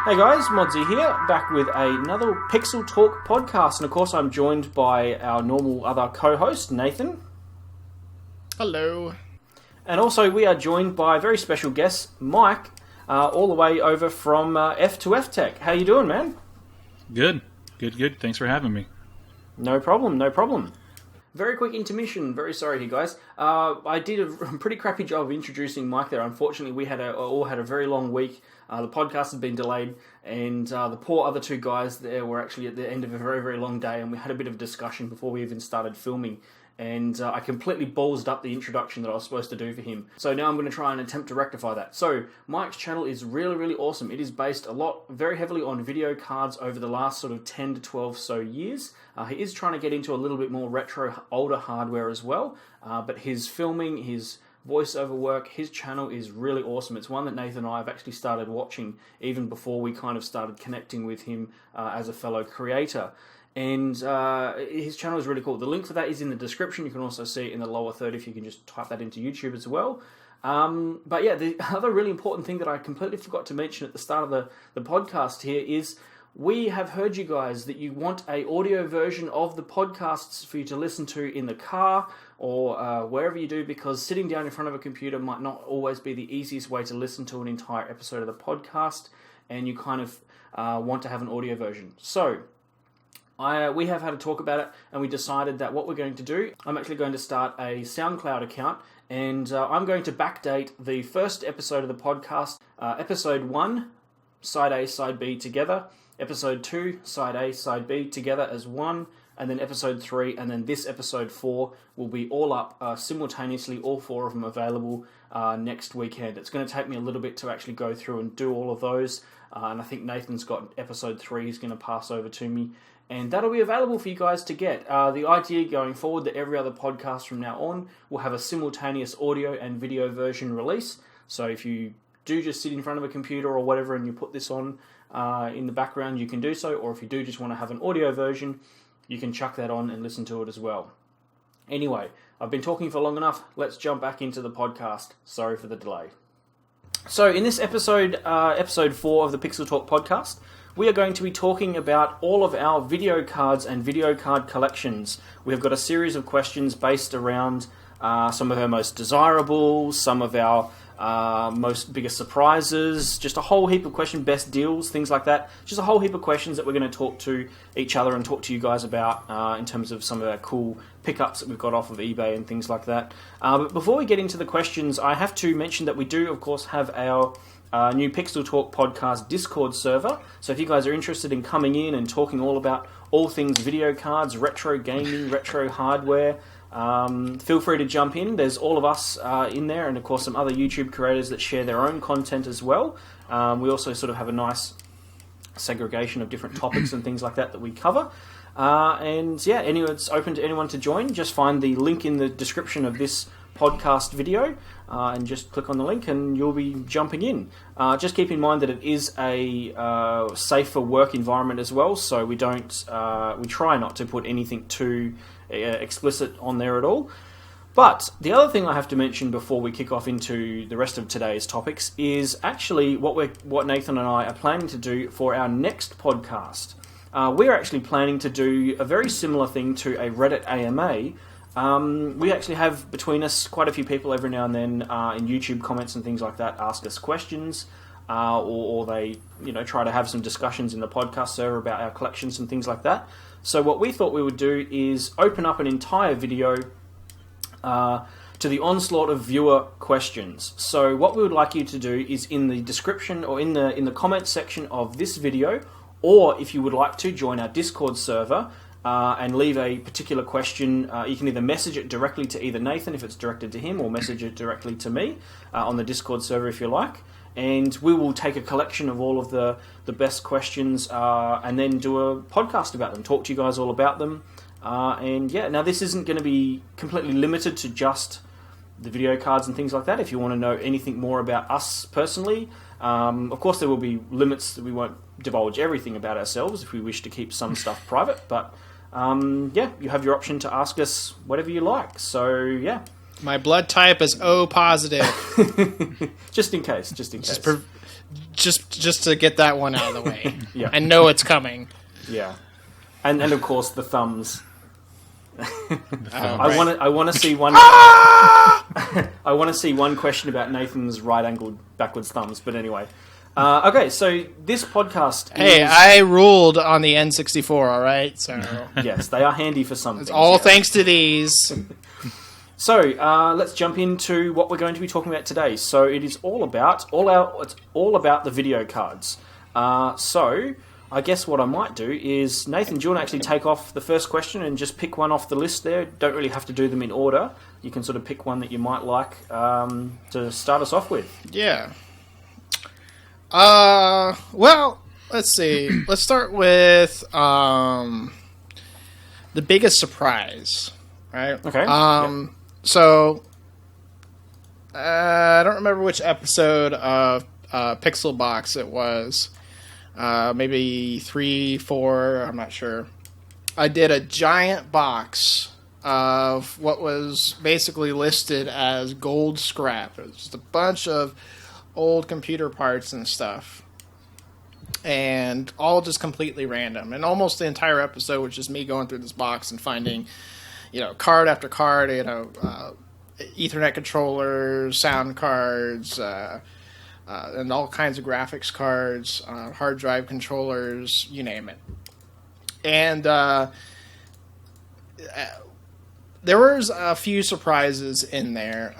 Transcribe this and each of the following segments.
Hey guys, Modzy here, back with another Pixel Talk podcast, and of course I'm joined by our normal other co-host, Nathan. Hello. And also we are joined by a very special guest, Mike, all the way over from F2F Tech. How you doing, man? Good. Thanks for having me. No problem. Very quick intermission. Very sorry here, guys. I did a pretty crappy job of introducing Mike there. Unfortunately, we all had a very long week. The podcast had been delayed, and the poor other two guys there were actually at the end of a very, very long day, and we had a bit of a discussion before we even started filming. And I completely ballsed up the introduction that I was supposed to do for him. So now I'm going to try and attempt to rectify that. So Mike's channel is really, really awesome. It is based very heavily on video cards over the last sort of 10 to 12 so years. He is trying to get into a little bit more retro, older hardware as well. But his filming, his voiceover work, his channel is really awesome. It's one that Nathan and I have actually started watching even before we kind of started connecting with him as a fellow creator. And his channel is really cool. The link for that is in the description. You can also see it in the lower third if you can just type that into YouTube as well. But yeah, the other really important thing that I completely forgot to mention at the start of the podcast here is we have heard you guys that you want a audio version of the podcasts for you to listen to in the car or wherever you do, because sitting down in front of a computer might not always be the easiest way to listen to an entire episode of the podcast, and you kind of want to have an audio version. So we have had a talk about it, and we decided that what we're going to do, I'm actually going to start a SoundCloud account, and I'm going to backdate the first episode of the podcast, episode 1, side A, side B together, episode 2, side A, side B together as one, and then episode 3, and then this episode 4 will be all up simultaneously, all 4 of them available next weekend. It's going to take me a little bit to actually go through and do all of those, and I think Nathan's got episode 3 he's going to pass over to me. And that'll be available for you guys to get. The idea going forward that every other podcast from now on will have a simultaneous audio and video version release. So if you do just sit in front of a computer or whatever and you put this on in the background, you can do so. Or if you do just want to have an audio version, you can chuck that on and listen to it as well. Anyway, I've been talking for long enough. Let's jump back into the podcast. Sorry for the delay. So in this episode, episode 4 of the Pixel Talk podcast, we are going to be talking about all of our video cards and video card collections. We've got a series of questions based around some of our most desirable, some of our most biggest surprises, just a whole heap of questions, best deals, things like that. Just a whole heap of questions that we're going to talk to each other and talk to you guys about in terms of some of our cool pickups that we've got off of eBay and things like that. But before we get into the questions, I have to mention that we do, of course, have our new Pixel Talk podcast Discord server. So if you guys are interested in coming in and talking all about all things video cards, retro gaming, retro hardware, feel free to jump in. There's all of us in there, and of course some other YouTube creators that share their own content as well. We also sort of have a nice segregation of different topics and things like that we cover. And yeah, it's open to anyone to join. Just find the link in the description of this podcast video and just click on the link and you'll be jumping in. Just keep in mind that it is a safer work environment as well, so we try not to put anything too explicit on there at all. But the other thing I have to mention before we kick off into the rest of today's topics is actually what Nathan and I are planning to do for our next podcast. We're actually planning to do a very similar thing to a Reddit AMA. We actually have between us quite a few people every now and then in YouTube comments and things like that ask us questions, or they try to have some discussions in the podcast server about our collections and things like that. So what we thought we would do is open up an entire video to the onslaught of viewer questions. So what we would like you to do is in the description or in the comments section of this video, or if you would like to join our Discord server and leave a particular question, you can either message it directly to either Nathan if it's directed to him, or message it directly to me on the Discord server if you like. And we will take a collection of all of the best questions and then do a podcast about them, talk to you guys all about them. And yeah, now this isn't going to be completely limited to just the video cards and things like that. If you want to know anything more about us personally, of course there will be limits that we won't divulge everything about ourselves if we wish to keep some stuff private, but yeah, you have your option to ask us whatever you like. So yeah. My blood type is O positive. Just in case. just to get that one out of the way. Yeah. I know it's coming. Yeah, and of course the thumbs. Right. I want to see one. I want to see one question about Nathan's right-angled backwards thumbs. But anyway, okay. So this podcast. Hey, I ruled on the N64. All right, so Yes, they are handy for some. it's things, all yeah. thanks to these. So let's jump into what we're going to be talking about today. So it is it's all about the video cards. So I guess what I might do is, Nathan, do you want to actually take off the first question and just pick one off the list there? Don't really have to do them in order. You can sort of pick one that you might like to start us off with. Yeah. Well, let's see. Let's start with the biggest surprise, right? Okay. So I don't remember which episode of Pixel Box it was. Maybe 3, 4, I'm not sure. I did a giant box of what was basically listed as gold scrap. It was just a bunch of old computer parts and stuff. And all just completely random. And almost the entire episode was just me going through this box and finding, card after card, Ethernet controllers, sound cards, and all kinds of graphics cards, hard drive controllers, you name it. And there was a few surprises in there.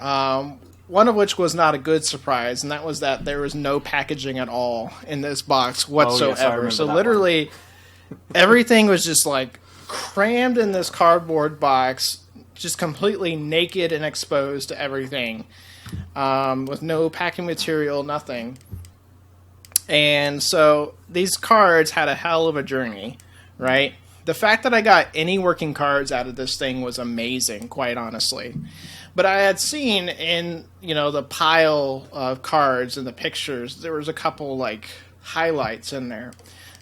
One of which was not a good surprise, and that was that there was no packaging at all in this box whatsoever. Yes, I remember so that literally, everything was just like crammed in this cardboard box, just completely naked and exposed to everything. With no packing material, nothing. And so these cards had a hell of a journey, right? The fact that I got any working cards out of this thing was amazing, quite honestly. But I had seen in, the pile of cards and the pictures, there was a couple, highlights in there.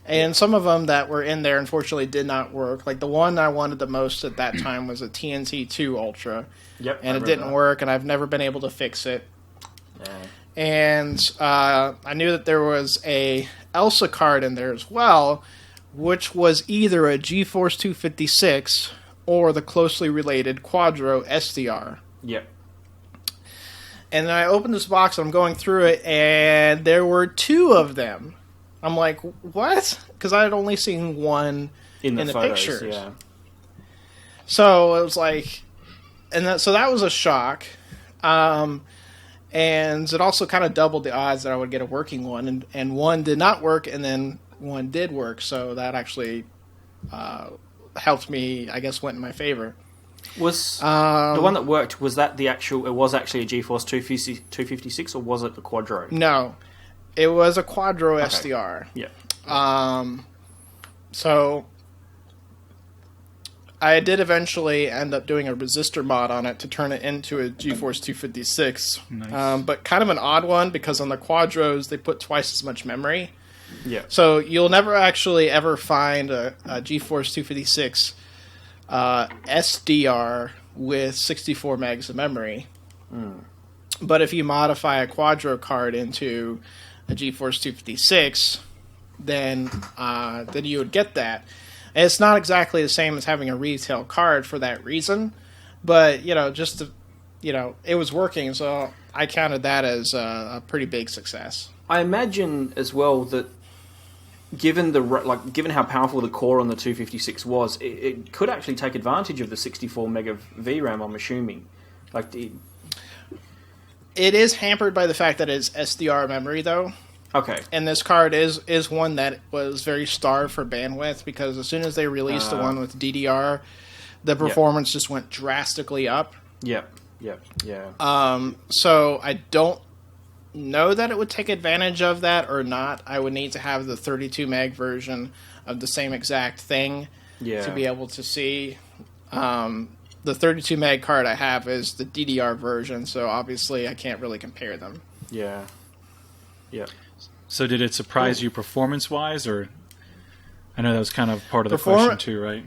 And some of them that were in there, unfortunately, did not work. Like, the one I wanted the most at that time was a TNT2 Ultra. Yep. And it didn't work, and I've never been able to fix it. Yeah. And I knew that there was a Elsa card in there as well, which was either a GeForce 256 or the closely related Quadro SDR. Yep. And then I opened this box, and I'm going through it, and there were 2 of them. I'm like, what? Because I had only seen one in the photos, pictures. Yeah. So it was like, so that was a shock. And it also kind of doubled the odds that I would get a working one. And one did not work, and then one did work. So that actually helped me, I guess, went in my favor. Was the one that worked, was that it was actually a GeForce 256, or was it the Quadro? No, it was a Quadro SDR. Yeah. So I did eventually end up doing a resistor mod on it to turn it into a GeForce 256. Nice. But kind of an odd one, because on the Quadros, they put twice as much memory. Yeah. So you'll never actually ever find a GeForce 256 SDR with 64 megs of memory. But if you modify a Quadro card into a GeForce 256, then you would get that. And it's not exactly the same as having a retail card for that reason, but it was working, so I counted that as a pretty big success. I imagine as well that given how powerful the core on the 256 was, it could actually take advantage of the 64 meg of VRAM, I'm assuming. It is hampered by the fact that it's SDR memory, though. Okay. And this card is one that was very starved for bandwidth, because as soon as they released the one with DDR, the performance just went drastically up. Yep. Yeah. So I don't know that it would take advantage of that or not. I would need to have the 32 meg version of the same exact thing to be able to see. The 32 meg card I have is the DDR version, so obviously I can't really compare them. Yeah. So did it surprise you performance-wise, or I know that was kind of part of the question too, right?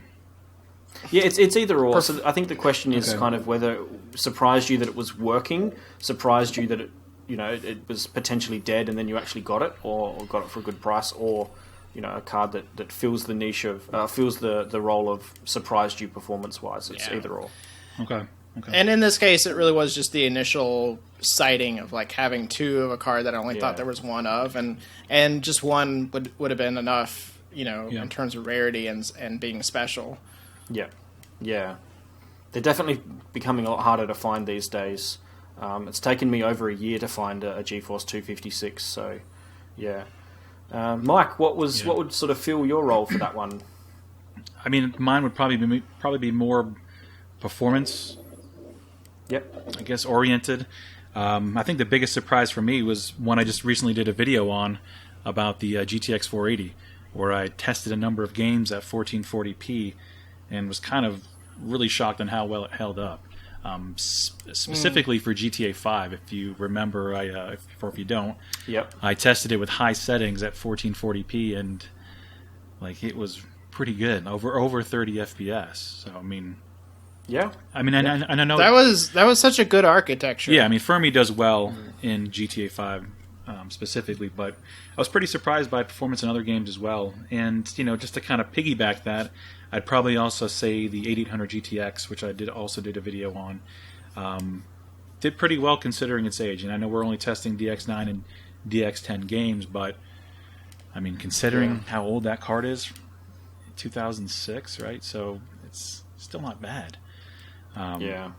Yeah, it's either or. So I think the question is kind of whether it surprised you that it was working, surprised you that it it was potentially dead, and then you actually got it, or got it for a good price, or a card that fills the niche of fills the role of surprised you performance wise. It's either or. Okay. And in this case, it really was just the initial sighting of like having two of a card that I only thought there was one of, and just one would have been enough, in terms of rarity and being special. Yeah. They're definitely becoming a lot harder to find these days. It's taken me over a year to find a GeForce 256. So, yeah. Mike, what would sort of fill your role for that one? I mean, mine would probably be more performance. Yep. I guess oriented. I think the biggest surprise for me was one I just recently did a video on about the GTX 480, where I tested a number of games at 1440p and was kind of really shocked on how well it held up. Specifically for GTA 5, if you remember, or if you don't, I tested it with high settings at 1440p, and like it was pretty good, over 30 FPS. So I mean, I know that was such a good architecture. Yeah, I mean, Fermi does well in GTA 5 specifically, but I was pretty surprised by performance in other games as well. And just to kind of piggyback that, I'd probably also say the 8800 GTX, which I also did a video on, did pretty well considering its age. And I know we're only testing DX9 and DX10 games, but I mean, considering how old that card is, 2006, right? So it's still not bad. And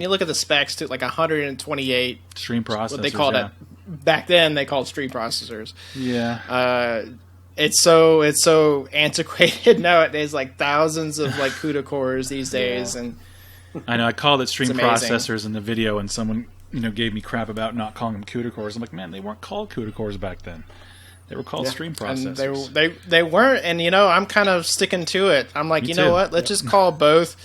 you look at the specs too, like 128 stream processors. What they called it back then, they called stream processors. Yeah. It's so antiquated nowadays. Like thousands of like CUDA cores these days, and I know I called it stream processors in the video, and someone gave me crap about not calling them CUDA cores. I'm like, man, they weren't called CUDA cores back then. They were called stream processors. And they weren't, and I'm kind of sticking to it. I'm like, know what? Let's just call both.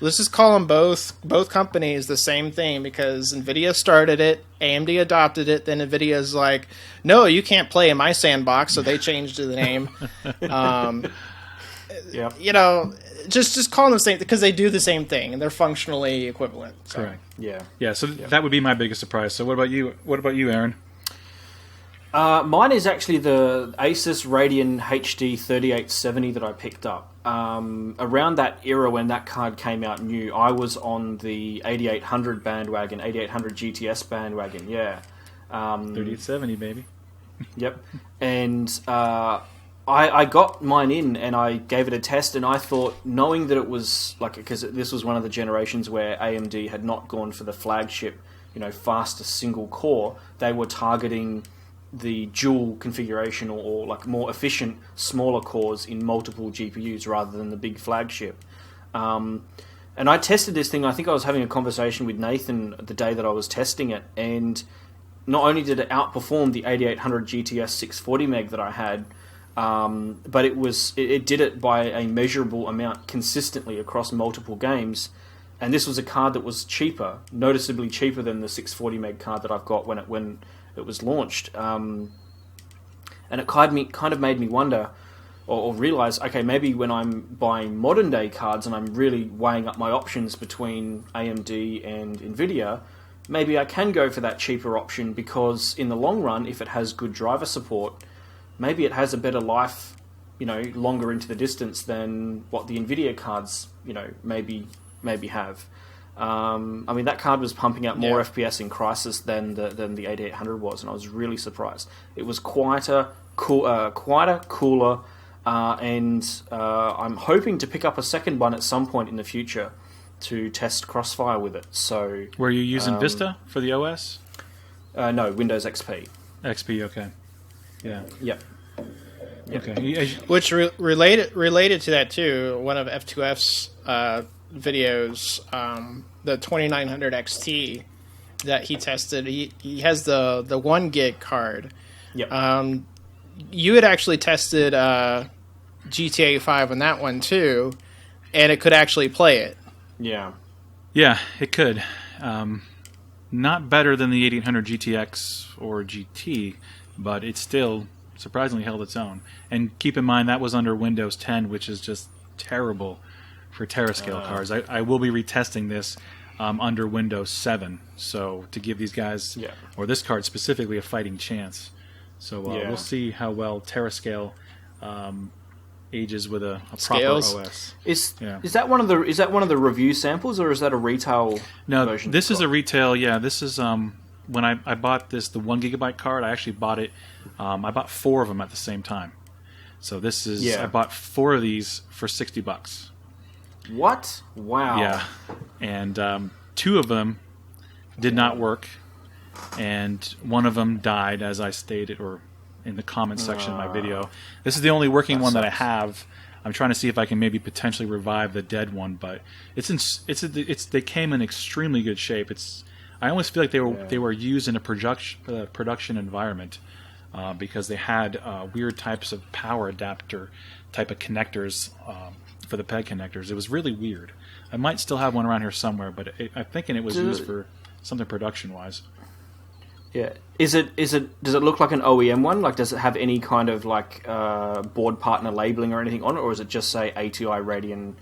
Let's just call them both companies the same thing, because NVIDIA started it, AMD adopted it, then NVIDIA's like, no, you can't play in my sandbox, so they changed the name. Just call them the same, because they do the same thing, and they're functionally equivalent. So. Correct. Yeah. So that would be my biggest surprise. So what about you, Aaron? Mine is actually the Asus Radeon HD 3870 that I picked up. Around that era when that card came out new, I was on the 8800 bandwagon, 8800 GTS bandwagon, 3870, baby. Yep. And I got mine in, and I gave it a test, and I thought, knowing that it was, because this was one of the generations where AMD had not gone for the flagship, faster single core, they were targeting the dual configuration or like more efficient smaller cores in multiple GPUs rather than the big flagship. And I tested this thing. I think I was having a conversation with Nathan the day that I was testing it, and not only did it outperform the 8800 GTS 640 meg that I had, but it did it by a measurable amount consistently across multiple games. And this was a card that was cheaper, noticeably cheaper than the 640 meg card that I've got when it was launched, and it kind of made me wonder or realize, okay, maybe when I'm buying modern day cards and I'm really weighing up my options between AMD and NVIDIA, maybe I can go for that cheaper option, because in the long run, if it has good driver support, maybe it has a better life, longer into the distance than what the NVIDIA cards, maybe have. That card was pumping out more FPS in Crisis than the 8800 was, and I was really surprised. It was quieter, cooler, and I'm hoping to pick up a second one at some point in the future to test Crossfire with it. So, were you using Vista for the OS? No, Windows XP. XP, okay. Yeah. Yep. Okay. Which related to that too, one of F2F's videos, the 2900 XT that he tested, he has the 1 gig card. Yep. You had actually tested GTA 5 on that one too, and it could actually play it. Yeah, it could. Not better than the 8800 GTX or GT, but it still surprisingly held its own. And keep in mind, that was under Windows 10, which is just terrible for Terascale cards. I will be retesting this under Windows 7. So to give these guys, or this card specifically, a fighting chance. So we'll see how well Terrascale ages with a proper OS. Is that one of the review samples, or is that a retail version? No, this is a retail. Yeah, this is when I bought this, the 1 gigabyte card. I actually bought it. I bought 4 of them at the same time. So this is I bought 4 of these for $60. What? Wow. Yeah, and 2 of them did not work, and one of them died, as I stated, or in the comment section of my video. This is the only working one that I have. I'm trying to see if I can maybe potentially revive the dead one, but they came in extremely good shape. I almost feel like they were used in a production environment because they had weird types of power adapter type of connectors for the PEG connectors. It was really weird. I might still have one around here somewhere, but I'm thinking it was used for something production wise. Yeah. Does it look like an OEM one? Like, does it have any kind of like board partner labeling or anything on it, or is it just say ATI Radeon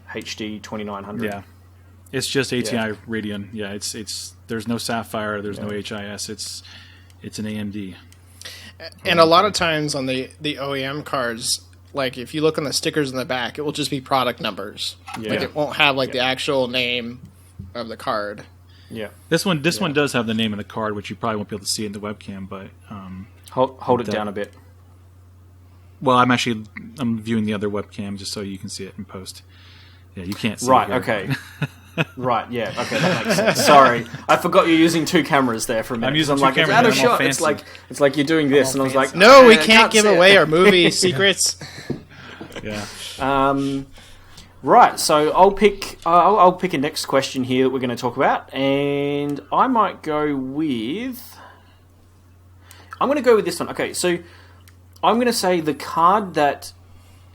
HD 2900? Yeah, it's just ATI Radeon. Yeah, it's there's no Sapphire, there's no HIS. It's an AMD. And a lot of times on the OEM cards, like if you look on the stickers in the back, it will just be product numbers. Yeah. Like it won't have like the actual name of the card. Yeah. This one does have the name of the card, which you probably won't be able to see in the webcam, but hold it down a bit. Well, I'm viewing the other webcam just so you can see it in post. Yeah, you can't see right, it here. Okay. Right, yeah, okay, that makes sense. Sorry. I forgot you're using 2 cameras there for a minute. I'm using 2 cameras. It's out of shot. It's like you're doing this, and I was like, no, we can't give away our movie secrets. Yeah. Right, so I'll pick a next question here that we're going to talk about, and I might go with... I'm going to go with this one. Okay, so I'm going to say the card that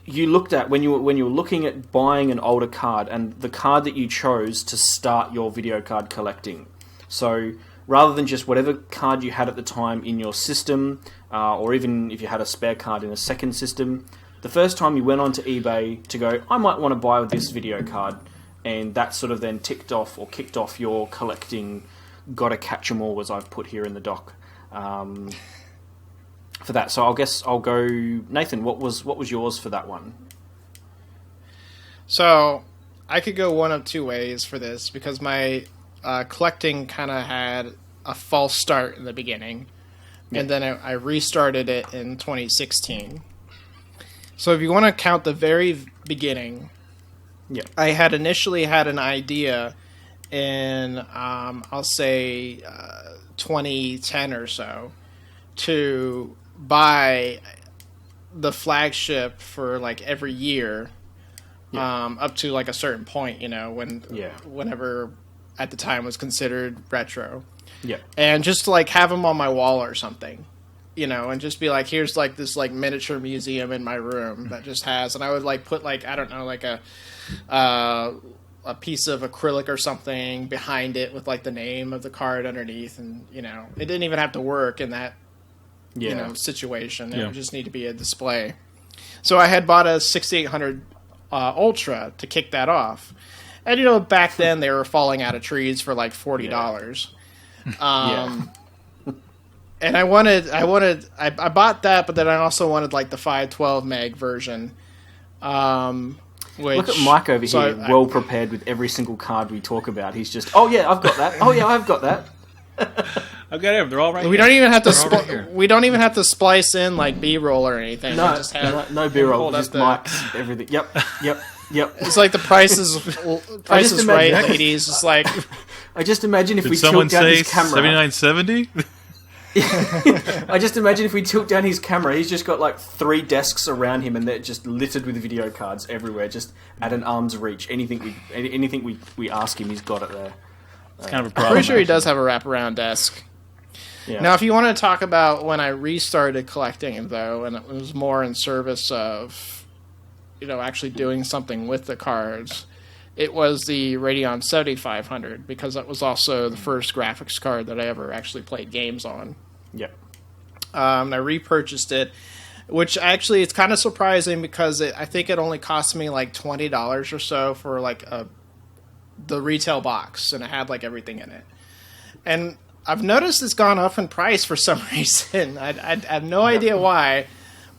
you looked at when you were looking at buying an older card, and the card that you chose to start your video card collecting. So rather than just whatever card you had at the time in your system, or even if you had a spare card in a second system, the first time you went onto eBay to go, I might want to buy this video card, and that sort of then kicked off your collecting, gotta catch 'em all, as I've put here in the doc, for that. So I guess I'll go, Nathan. What was yours for that one? So I could go one of 2 ways for this, because my collecting kind of had a false start in the beginning, and then I restarted it in 2016. So if you want to count the very beginning, I had initially had an idea in, I'll say, 2010 or so, to buy the flagship for like every year, up to like a certain point, whenever at the time was considered retro. Yeah. And just to like have them on my wall or something. And just be like, here's like this like miniature museum in my room that just has, and I would like put like, I don't know, like a piece of acrylic or something behind it with like the name of the card underneath, and it didn't even have to work in that situation. It would just need to be a display. So I had bought a 6800 Ultra to kick that off, and back then they were falling out of trees for like $40. And I bought that, but then I also wanted like the 512 meg version. Look at Mike over here, well prepared with every single card we talk about. He's just, oh yeah, I've got that. Oh yeah, I've got that. I've got them. They're all right. We don't even have to. We don't even have to splice in like B-roll or anything. No, we just have no B-roll. Just Mike's everything. Yep. It's like the Price is Right, ladies. It's like I just imagine if we tilt down his camera. 7970. I just imagine if we tilt down his camera, he's just got like 3 desks around him, and they're just littered with video cards everywhere, just at an arm's reach. Anything we ask him, he's got it there. It's kind of a problem. I'm pretty sure he does have a wraparound desk. Yeah. Now, if you want to talk about when I restarted collecting, though, and it was more in service of, actually doing something with the cards, it was the Radeon 7500, because that was also the first graphics card that I ever actually played games on. Yep. I repurchased it, which actually it's kind of surprising, because I think it only cost me like $20 or so for like a the retail box, and it had like everything in it. And I've noticed it's gone up in price for some reason. I have no idea why,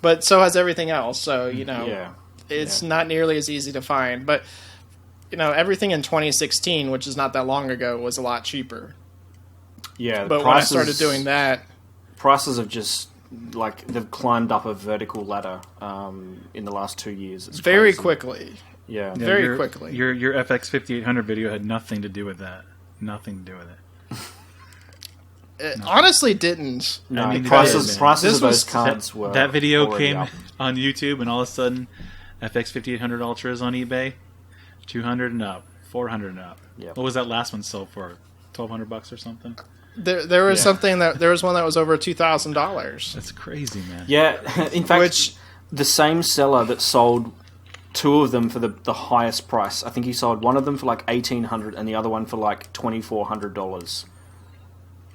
but so has everything else. So, it's not nearly as easy to find. But, everything in 2016, which is not that long ago, was a lot cheaper. Yeah, but when I started doing that... Prices have just, they've climbed up a vertical ladder in the last 2 years. It's very crazy. quickly. Yeah. Very quickly. Your FX 5800 video had nothing to do with that. Nothing to do with it. It honestly didn't. No, I mean, prices of those cards were... That video came up on YouTube, and all of a sudden, FX 5800 Ultra is on eBay, 200 and up, 400 and up. Yep. What was that last one sold for? $1,200 or something? There was there was one that was over $2,000. That's crazy, man. Yeah, in fact, the same seller that sold two of them for the highest price, I think he sold one of them for like $1,800 and the other one for like $2,400.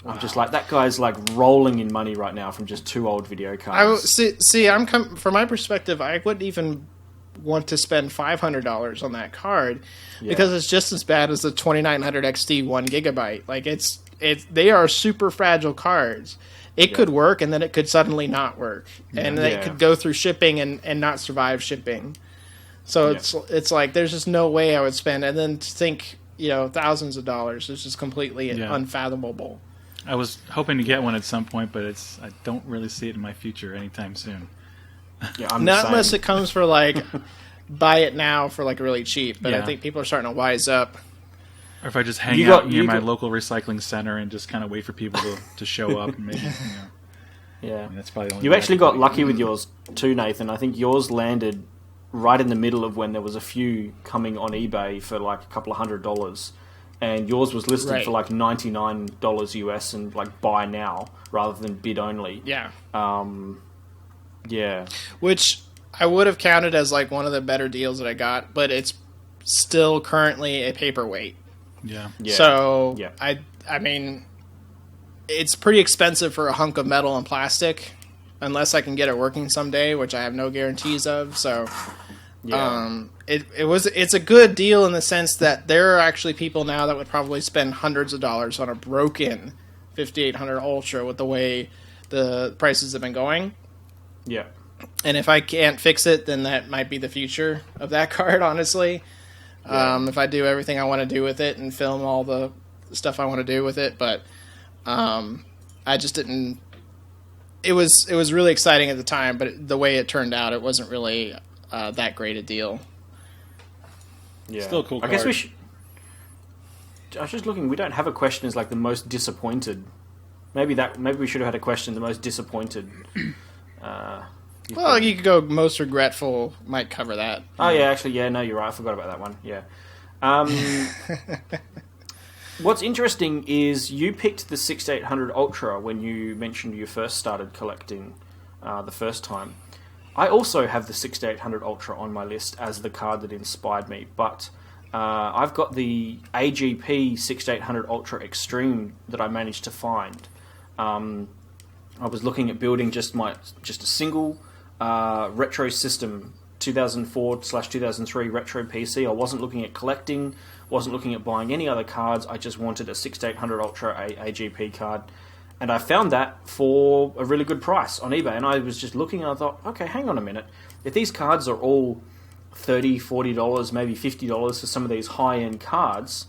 Wow. I'm just like, that guy's like rolling in money right now from just two old video cards. From my perspective, I wouldn't even want to spend $500 on that card because it's just as bad as the 2900 XT 1 gigabyte. Like they are super fragile cards. It could work and then it could suddenly not work, and then it could go through shipping and not survive shipping. So it's like there's just no way I would spend, and then to think thousands of dollars is just completely unfathomable. I was hoping to get one at some point, but I don't really see it in my future anytime soon. Yeah, I'm not unless it comes for like buy it now for like really cheap. But I think people are starting to wise up. Or if I just hang out near my local recycling center and just kind of wait for people to show up, and maybe yeah, I mean, that's probably the only you actually got lucky with yours too, Nathan. I think yours landed right in the middle of when there was a few coming on eBay for like a couple of $100, and yours was listed for like $99 US and like buy now rather than bid only. Yeah. Yeah. Which I would have counted as like one of the better deals that I got, but it's still currently a paperweight. Yeah. So I mean, it's pretty expensive for a hunk of metal and plastic, unless I can get it working someday, which I have no guarantees of. So, it's a good deal in the sense that there are actually people now that would probably spend hundreds of dollars on a broken 5800 Ultra with the way the prices have been going. Yeah. And if I can't fix it, then that might be the future of that card, honestly. If I do everything I want to do with it and film all the stuff I want to do with it, but I just didn't. It was really exciting at the time, but the way it turned out, it wasn't really that great a deal. Yeah, still a cool card. I guess we should. I was just looking. We don't have a question as like the most disappointed. Maybe we should have had a question the most disappointed. Well, you could go most regretful. Might cover that. Oh yeah, actually, no, you're right. I forgot about that one. Yeah. What's interesting is you picked the 6800 Ultra when you mentioned you first started collecting the first time. I also have the 6800 Ultra on my list as the card that inspired me, but I've got the AGP 6800 Ultra Extreme that I managed to find. I was looking at building just a single retro system, 2004/2003 retro PC. I wasn't looking at collecting, wasn't looking at buying any other cards. I just wanted a 6800 Ultra AGP card, and I found that for a really good price on eBay. And I was just looking, and I thought, okay, hang on a minute. If these cards are all $30, $40, maybe $50 for some of these high-end cards,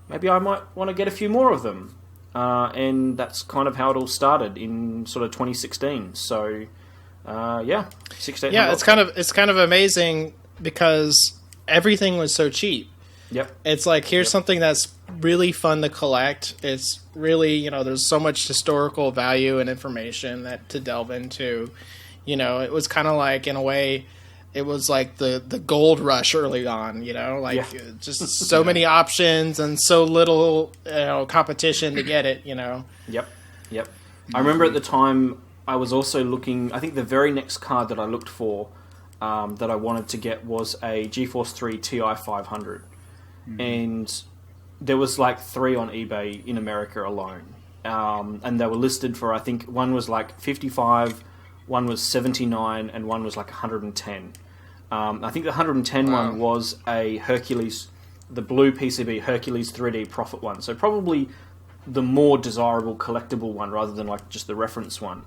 maybe I might want to get a few more of them. And that's kind of how it all started in sort of 2016. So, 6800. Yeah, it's kind of amazing because everything was so cheap. Yep. It's like, here's something that's really fun to collect. It's really, there's so much historical value and information to delve into. It was kind of like, in a way, it was like the gold rush early on, just so many options and so little competition to get it, Yep. I remember at the time I was also looking, I think the very next card that I looked for that I wanted to get was a GeForce 3 Ti 500. Mm-hmm. And there was like 3 on eBay in America alone. And they were listed for, I think one was like 55, one was 79, and one was like 110. I think the 110 one was a Hercules the blue PCB Hercules 3D Profit one. So probably the more desirable collectible one rather than like just the reference one.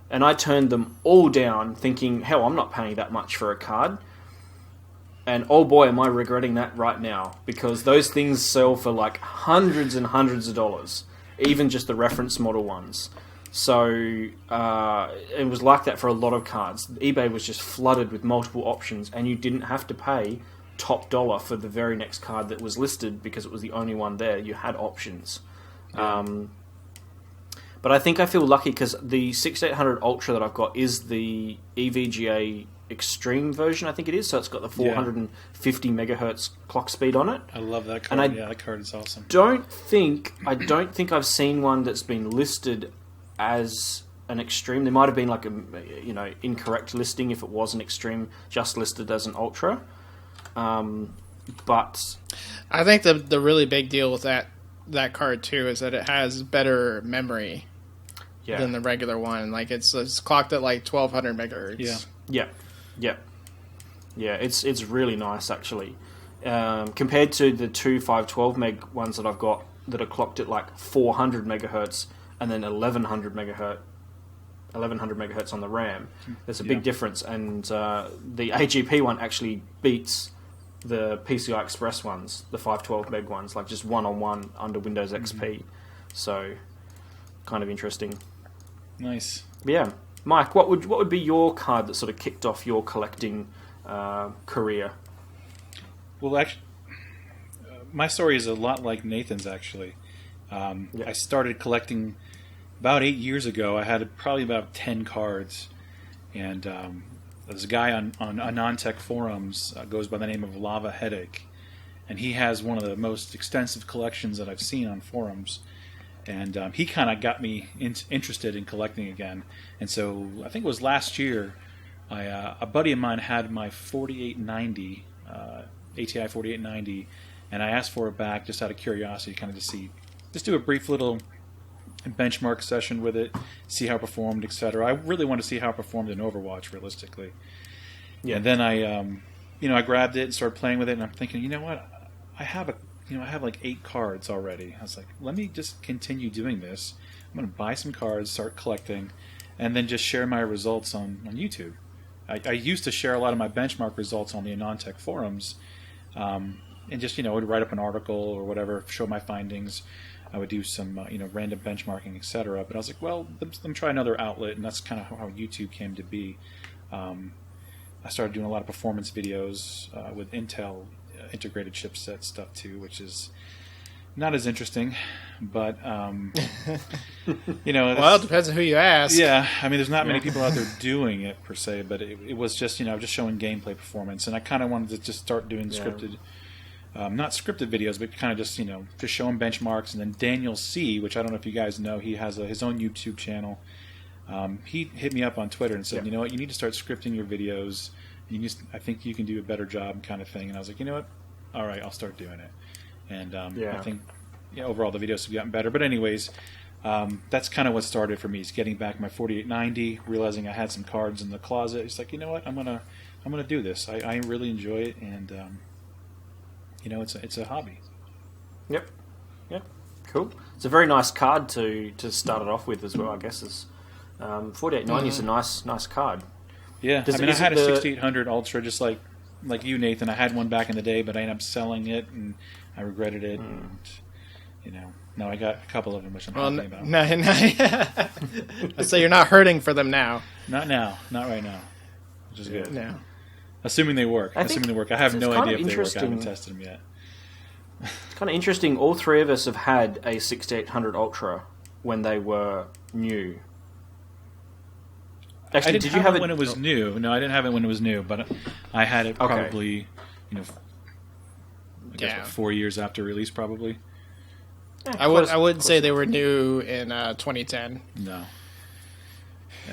And I turned them all down thinking, hell, I'm not paying that much for a card. And oh boy, am I regretting that right now, because those things sell for like hundreds and hundreds of dollars, even just the reference model ones. So it was like that for a lot of cards. eBay was just flooded with multiple options, and you didn't have to pay top dollar for the very next card that was listed because it was the only one there. You had options. But I think I feel lucky because the 6800 Ultra that I've got is the EVGA Extreme version, I think it is. So it's got the 450 megahertz clock speed on it. I love that card. And that card is awesome. I don't think I've seen one that's been listed as an Extreme. There might have been like a incorrect listing if it was an Extreme, just listed as an Ultra. But I think the really big deal with that card too is that it has better memory than the regular one. Like it's clocked at like 1200 megahertz. Yeah. It's really nice actually. Compared to the two 512 meg ones that I've got that are clocked at like 400 megahertz and then 1100 megahertz on the RAM. There's a big difference, and the AGP one actually beats the PCI Express ones, the 512 meg ones, like just one-on-one under Windows XP. So, kind of interesting. Nice. But yeah, Mike, what would be your card that sort of kicked off your collecting career? Well, actually, my story is a lot like Nathan's. Actually, I started collecting about 8 years ago. I had probably about 10 cards, and there's a guy on Anantech forums goes by the name of Lava Headache, and he has one of the most extensive collections that I've seen on forums. And he kind of got me interested in collecting again. And so I think it was last year, a buddy of mine had my 4890, ATI 4890, and I asked for it back just out of curiosity, kind of just do a brief little benchmark session with it, see how it performed, etc. I really want to see how it performed in Overwatch, realistically. Yeah. And then I grabbed it and started playing with it, and I'm thinking, you know what, I have like 8 cards already. I was like, let me just continue doing this. I'm going to buy some cards, start collecting, and then just share my results on YouTube. I used to share a lot of my benchmark results on the Anantech forums, and just would write up an article or whatever, show my findings. I would do some random benchmarking, etc. But I was like, well, let me try another outlet, and that's kind of how YouTube came to be. I started doing a lot of performance videos with Intel integrated chipset stuff too, which is not as interesting, but well, it depends on who you ask. Yeah, I mean, there's not many people out there doing it per se, but it was just just showing gameplay performance, and I kind of wanted to just start doing scripted, not scripted videos, but kind of just just showing benchmarks. And then Daniel C, which I don't know if you guys know, he has his own YouTube channel. He hit me up on Twitter and said, you know what, you need to start scripting your videos. I think you can do a better job, kind of thing. And I was like, you know what, all right, I'll start doing it. And I think overall the videos have gotten better. But anyways, that's kind of what started for me, is getting back my 4890, realizing I had some cards in the closet. It's like, you know what, I'm gonna do this. I really enjoy it, and it's a hobby. Yep. Cool. It's a very nice card to start it off with as well, I guess. 4890 is a nice card. Yeah, I had a 6800 Ultra, just like you, Nathan. I had one back in the day, but I ended up selling it, and I regretted it. And now I got a couple of them, which I'm happy about. So you're not hurting for them now. Not now, not right now, which is good. No. Assuming they work. I have no idea if they work. I haven't tested them yet. It's kind of interesting. All three of us have had a 6800 Ultra when they were new. Actually, did you have it when it was new? No, I didn't have it when it was new, but I had it probably, I guess 4 years after release, probably. Yeah, I would say they were new in 2010. No.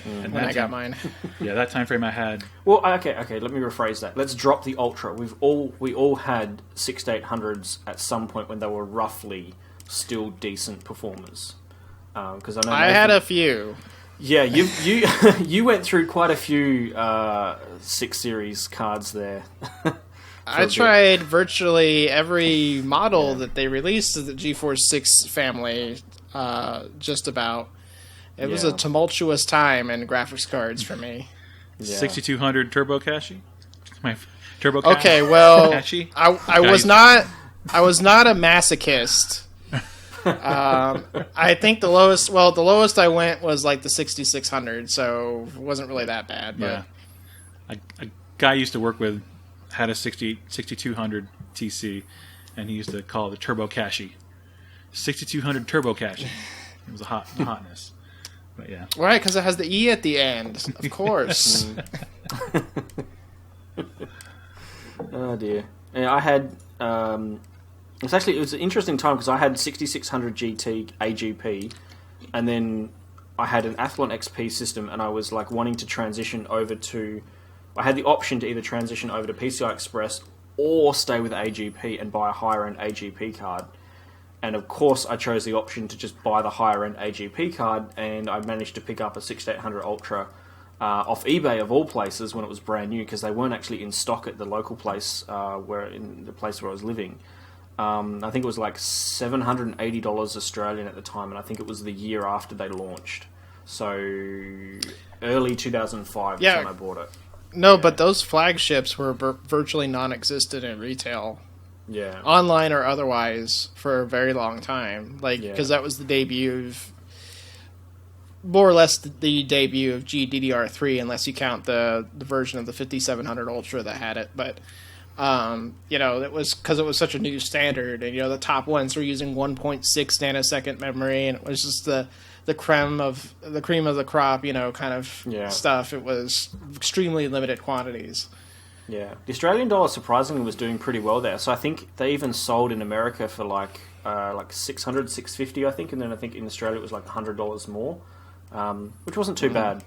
And when I got mine. Yeah, that time frame I had. Well, okay. Let me rephrase that. Let's drop the Ultra. We all had 6800s at some point when they were roughly still decent performers. Because I know I had a few. Yeah, you went through quite a few 6 series cards there. I tried virtually every model that they released of the GeForce 6 family, just about. It was a tumultuous time in graphics cards for me. 6200 Turbo Cache? My Turbo Cache? Okay, well, Cache? I was not a masochist. I think the lowest I went was like the 6600, so it wasn't really that bad. But. Yeah. A guy I used to work with had a 6200 TC, and he used to call it the Turbo Cache. 6200 Turbo Cache. It was a hotness. But yeah. Right, because it has the E at the end, of course. Oh dear. Yeah, I had. It was an interesting time because I had 6600 GT AGP, and then I had an Athlon XP system, and I was like wanting to transition over to. I had the option to either transition over to PCI Express or stay with AGP and buy a higher end AGP card. And of course, I chose the option to just buy the higher end AGP card, and I managed to pick up a 6800 Ultra off eBay of all places when it was brand new, because they weren't actually in stock at the local place in the place where I was living. I think it was like $780 Australian at the time, and I think it was the year after they launched. So early 2005 was when I bought it. No, but those flagships were virtually non-existent in retail. Yeah. Online or otherwise for a very long time. Because that was the debut of... More or less the debut of GDDR3, unless you count the version of the 5700 Ultra that had it. But, it was because it was such a new standard. And, the top ones were using 1.6 nanosecond memory, and it was just the cream of the crop, kind of stuff. It was extremely limited quantities. Yeah. The Australian dollar surprisingly was doing pretty well there. So I think they even sold in America for like $600, $650, I think. And then I think in Australia it was like $100 more, which wasn't too bad.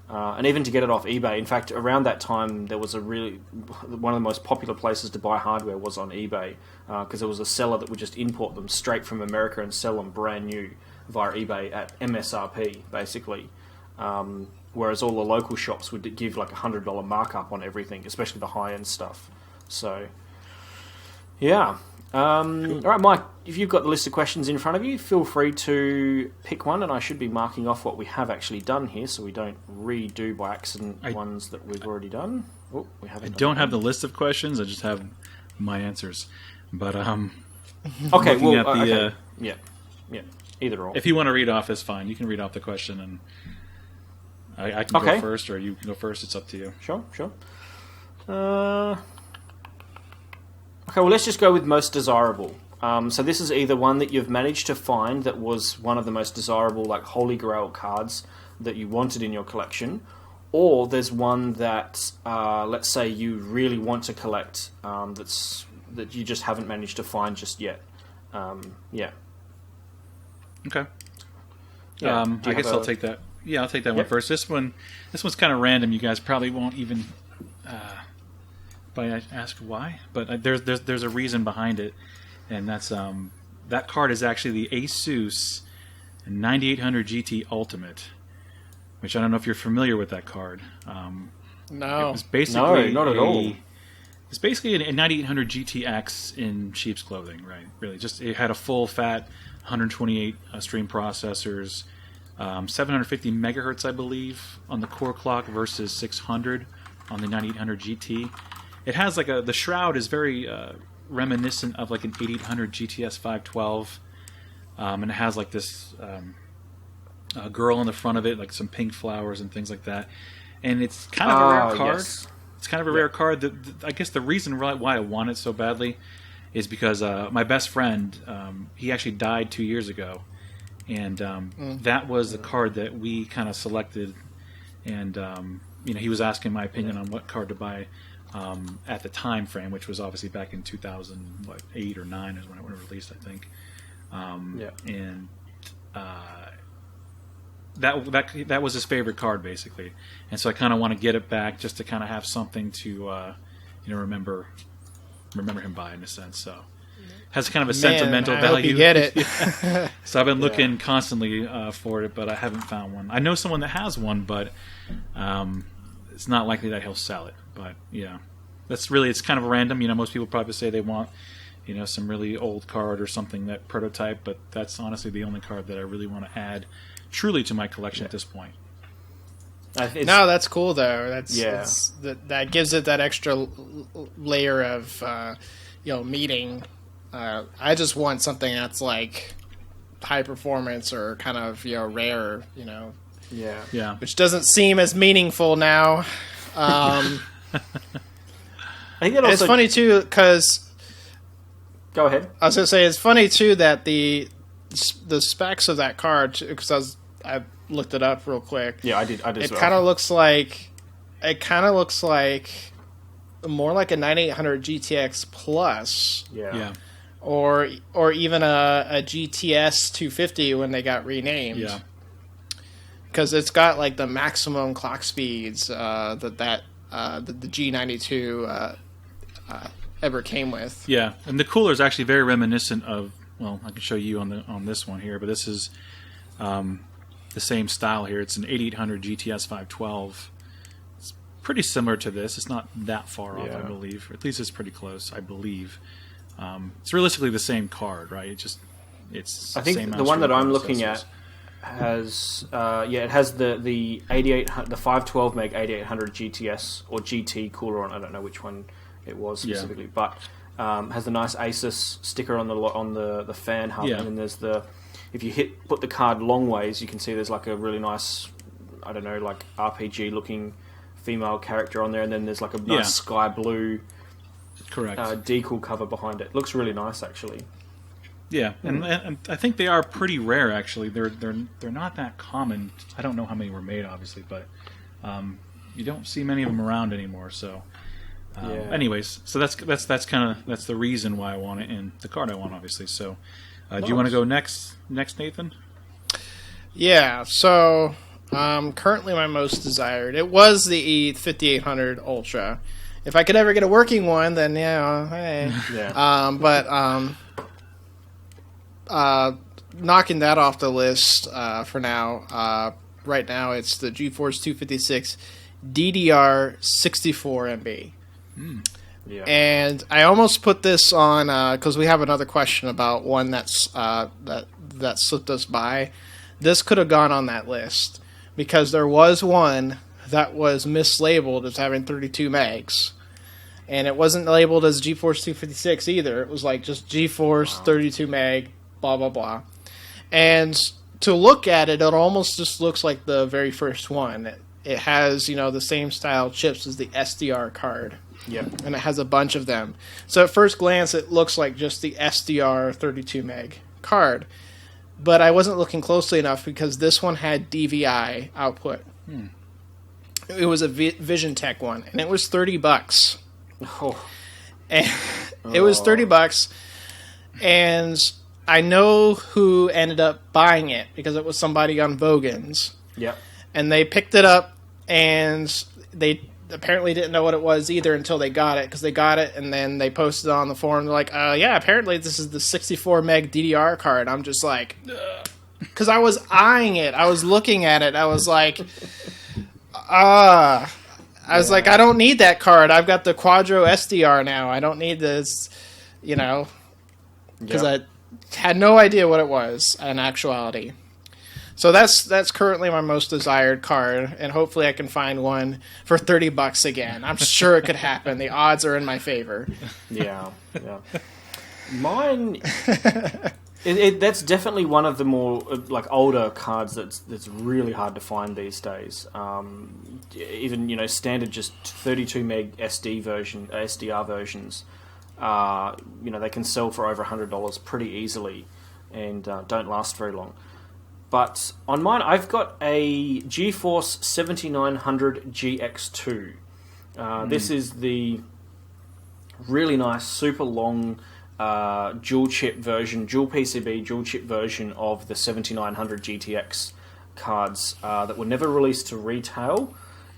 And even to get it off eBay. In fact, around that time, there was one of the most popular places to buy hardware was on eBay, because there was a seller that would just import them straight from America and sell them brand new via eBay at MSRP, basically. Whereas all the local shops would give like $100 markup on everything, especially the high-end stuff. So, yeah. All right, Mike, if you've got the list of questions in front of you, feel free to pick one, and I should be marking off what we have actually done here so we don't redo by accident ones that we've already done. Oh, we haven't. I don't have the list of questions, I just have my answers. But, okay, well, okay. Yeah, either or. If you want to read off, it's fine. You can read off the question, and I can go first, or you can go first. It's up to you. Sure. Okay, well, let's just go with most desirable. So this is either one that you've managed to find that was one of the most desirable, like, holy grail cards that you wanted in your collection, or there's one that, let's say, you really want to collect that you just haven't managed to find just yet. Yeah. Okay. Yeah. I guess I'll take that. Yeah, I'll take that one first. This one's kind of random. You guys probably won't even ask why, but there's a reason behind it, and that's that card is actually the Asus 9800 GT Ultimate, which I don't know if you're familiar with that card. No. It was basically not at all. It's basically a 9800 GTX in sheep's clothing, right? Really, just it had a full fat 128 stream processors. 750 megahertz, I believe, on the core clock versus 600 on the 9800 GT. It has like the shroud is very reminiscent of like an 8800 GTS 512, and it has like this girl on the front of it, like some pink flowers and things like that. And it's kind of a rare card. Yes. It's kind of a rare card. I guess the reason why I want it so badly is because my best friend, he actually died 2 years ago. And that was the card that we kind of selected, and he was asking my opinion on what card to buy at the time frame, which was obviously back in 2008 or 9 is when it was released, I think. And that was his favorite card, basically, and so I kind of want to get it back just to kind of have something to remember him by, in a sense. So. Has kind of a sentimental value. I hope you get it. So I've been looking constantly for it, but I haven't found one. I know someone that has one, but it's not likely that he'll sell it. But yeah. That's really, it's kind of random. You know, most people probably say they want, you know, some really old card or something, that prototype, but that's honestly the only card that I really want to add truly to my collection at this point. No, that's cool though. Yeah. That gives it that extra layer of meaning. I just want something that's like high performance or kind of rare, Yeah. which doesn't seem as meaningful now. I think that also... It's funny too because Go ahead. I was gonna say it's funny too that the specs of that card, because I looked it up real quick. Yeah, I did. It kind of looks like more like a 9800 GTX Plus. Yeah. Or even a GTS 250 when they got renamed. Yeah. Because it's got like the maximum clock speeds that the G92 ever came with. Yeah, and the cooler is actually very reminiscent of. Well, I can show you on this one here, but this is the same style here. It's an 8800 GTS 512. It's pretty similar to this. It's not that far off, I believe. Or at least it's pretty close, I believe. It's realistically the same card, right? It's I think the one that I'm looking at has it has the 512 meg 8800 GTS or GT cooler on. I don't know which one it was specifically, but has the nice Asus sticker on the fan hub, and then there's if you put the card long ways, you can see there's like a really nice, I don't know, like RPG looking female character on there, and then there's like a nice sky blue decal cover behind it. Looks really nice, actually. Yeah, and I think they are pretty rare. Actually, they're not that common. I don't know how many were made, obviously, but you don't see many of them around anymore. So, anyways, so that's the reason why I want it in the card I want, obviously. So, do you want to go next, Nathan? Yeah. So, currently my most desired, it was the E5800 Ultra. If I could ever get a working one, then hey. Knocking that off the list for now. Right now, it's the GeForce 256 DDR 64 MB. Yeah. And I almost put this on because we have another question about one that's that slipped us by. This could have gone on that list because there was one that was mislabeled as having 32 megs. And it wasn't labeled as GeForce 256 either. It was like just GeForce 32 meg, blah, blah, blah. And to look at it, it almost just looks like the very first one. It has, the same style chips as the SDR card. Yep. And it has a bunch of them. So at first glance, it looks like just the SDR 32 meg card. But I wasn't looking closely enough because this one had DVI output. It was a Vision Tech one, and it was $30. Oh. And it was $30, and I know who ended up buying it because it was somebody on Vogan's. Yep. And they picked it up, and they apparently didn't know what it was either until they got it, because they got it and then they posted it on the forum. They're like, apparently this is the 64 meg DDR card. I'm just like, because I was eyeing it. I was looking at it. I was like, I was like, I don't need that card. I've got the Quadro SDR now. I don't need this, because I had no idea what it was in actuality. So that's currently my most desired card, and hopefully I can find one for $30 again. I'm sure it could happen. The odds are in my favor. Yeah. Mine, that's definitely one of the more older cards that's really hard to find these days. Even standard just 32 meg SDR versions. They can sell for over $100 pretty easily, and don't last very long. But on mine, I've got a GeForce 7900 GX2. This is the really nice, super long dual PCB, dual chip version of the 7900 GTX cards that were never released to retail.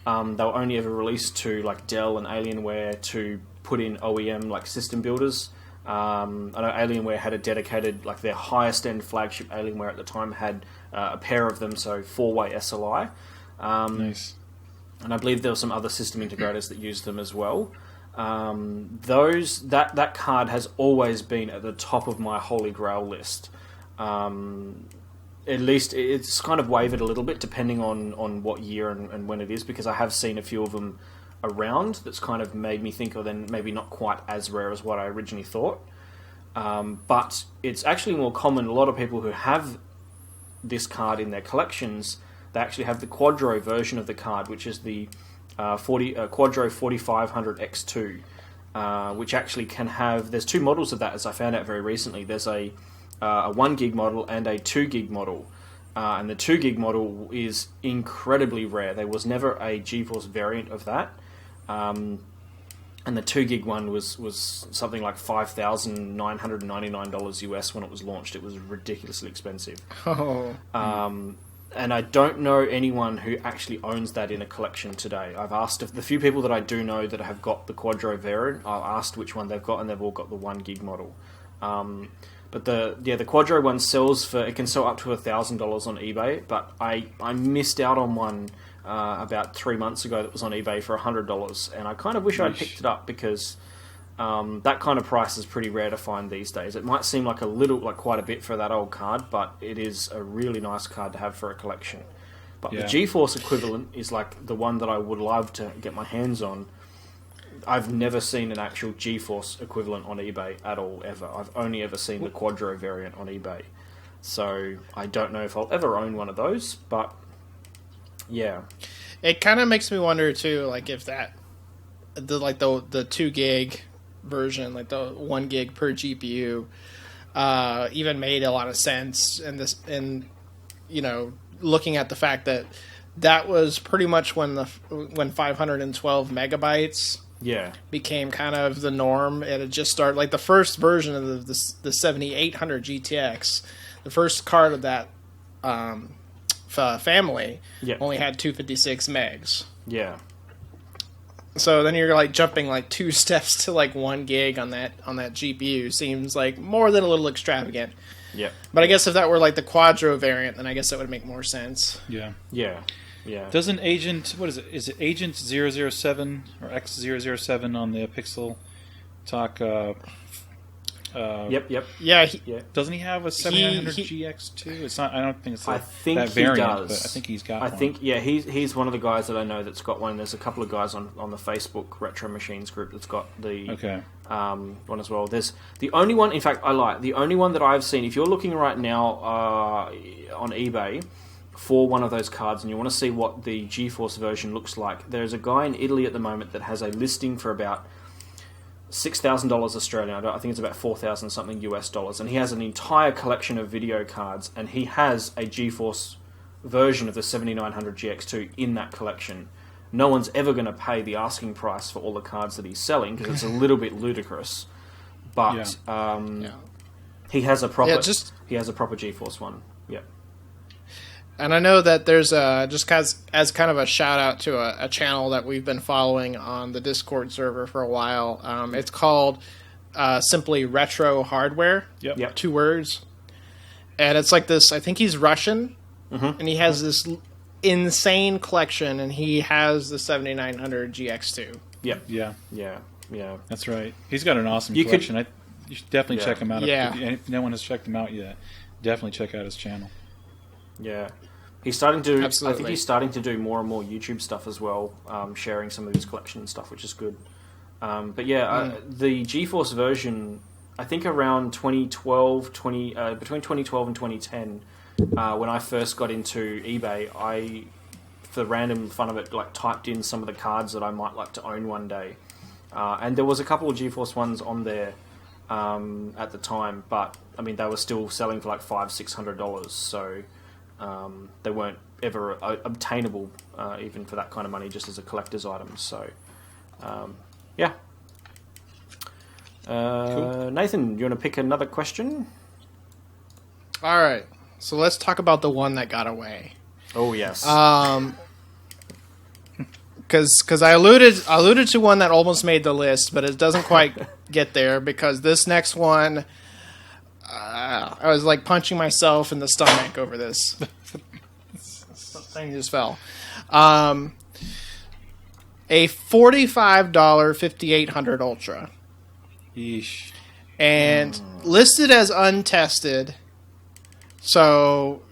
They were only ever released to Dell and Alienware to put in OEM system builders. I know Alienware had a dedicated, their highest end flagship Alienware at the time had a pair of them, so 4-way SLI. Nice. And I believe there were some other system integrators that used them as well. that card has always been at the top of my holy grail list. At least it's kind of wavered a little bit depending on what year and when it is, because I have seen a few of them around that's kind of made me think, oh, then maybe not quite as rare as what I originally thought. But it's actually more common. A lot of people who have this card in their collections, they actually have the Quadro version of the card, which is the Quadro 4500 X2, which actually can have... There's two models of that, as I found out very recently. There's a 1 gig model and a 2 gig model. And the 2 gig model is incredibly rare. There was never a GeForce variant of that. And the 2 gig one was something like $5,999 US when it was launched. It was ridiculously expensive. Oh. And I don't know anyone who actually owns that in a collection today. I've asked the few people that I do know that have got the Quadro variant. I've asked which one they've got, and they've all got the 1 gig model. But the Quadro one sells for... It can sell up to $1,000 on eBay, but I missed out on one about 3 months ago that was on eBay for $100, and I kind of wish I'd picked it up, because that kind of price is pretty rare to find these days. It might seem like quite a bit for that old card, but it is a really nice card to have for a collection. But the GeForce equivalent is like the one that I would love to get my hands on. I've never seen an actual GeForce equivalent on eBay at all, ever. I've only ever seen the Quadro variant on eBay. So I don't know if I'll ever own one of those, but yeah. It kind of makes me wonder too, like if the 2 gig version, like the 1 gig per GPU, even made a lot of sense. And looking at the fact that was pretty much when 512 megabytes became kind of the norm. It had just started, like the first version of the 7800 GTX, the first card of that family only had 256 megs. Yeah. So then you're like jumping like 2 steps to like 1 gig on that GPU. Seems like more than a little extravagant. Yeah. But I guess if that were like the Quadro variant, then I guess that would make more sense. Yeah. Yeah. Yeah. Doesn't Agent... What is it? Is it Agent 007 or X007 on the Pixel Talk... Yep. Yeah. Doesn't he have a 7900 GX too? It's not. I don't think it's I think that he variant. does. But I think he's got. I one. think he's one of the guys that I know that's got one. There's a couple of guys on the Facebook Retro Machines group that's got the one as well. There's the only one. In fact, I lie. The only one that I've seen. If you're looking right now on eBay for one of those cards, and you want to see what the GeForce version looks like, there's a guy in Italy at the moment that has a listing for about $6,000 Australian. I think it's about 4,000 something US dollars, and he has an entire collection of video cards, and he has a GeForce version of the 7900 GX2 in that collection. No one's ever going to pay the asking price for all the cards that he's selling, because it's a little bit ludicrous. But he has a proper GeForce one. Yeah. And I know that there's just as kind of a shout out to a channel that we've been following on the Discord server for a while. It's called simply Retro Hardware. Yep. 2 words. And it's like this. I think he's Russian, and he has this insane collection, and he has the 7900 GX2. Yep. Yeah. That's right. He's got an awesome collection. You should definitely check him out. If no one has checked him out yet, definitely check out his channel. Yeah. He's starting to. Absolutely. I think he's starting to do more and more YouTube stuff as well, sharing some of his collection and stuff, which is good. The GeForce version, I think around 2012, between 2012 and 2010, when I first got into eBay, I, for the random fun of it, like typed in some of the cards that I might like to own one day, and there was a couple of GeForce ones on there at the time, but I mean they were still selling for like $500-$600, so. They weren't ever obtainable even for that kind of money, just as a collector's item. So, yeah. Cool. Nathan, you want to pick another question? All right. So let's talk about the one that got away. Oh yes. Because I alluded to one that almost made the list, but it doesn't quite get there because this next one. I was like punching myself in the stomach over this. Thing just fell. a $45 5800 Ultra. Yeesh. And listed as untested. So,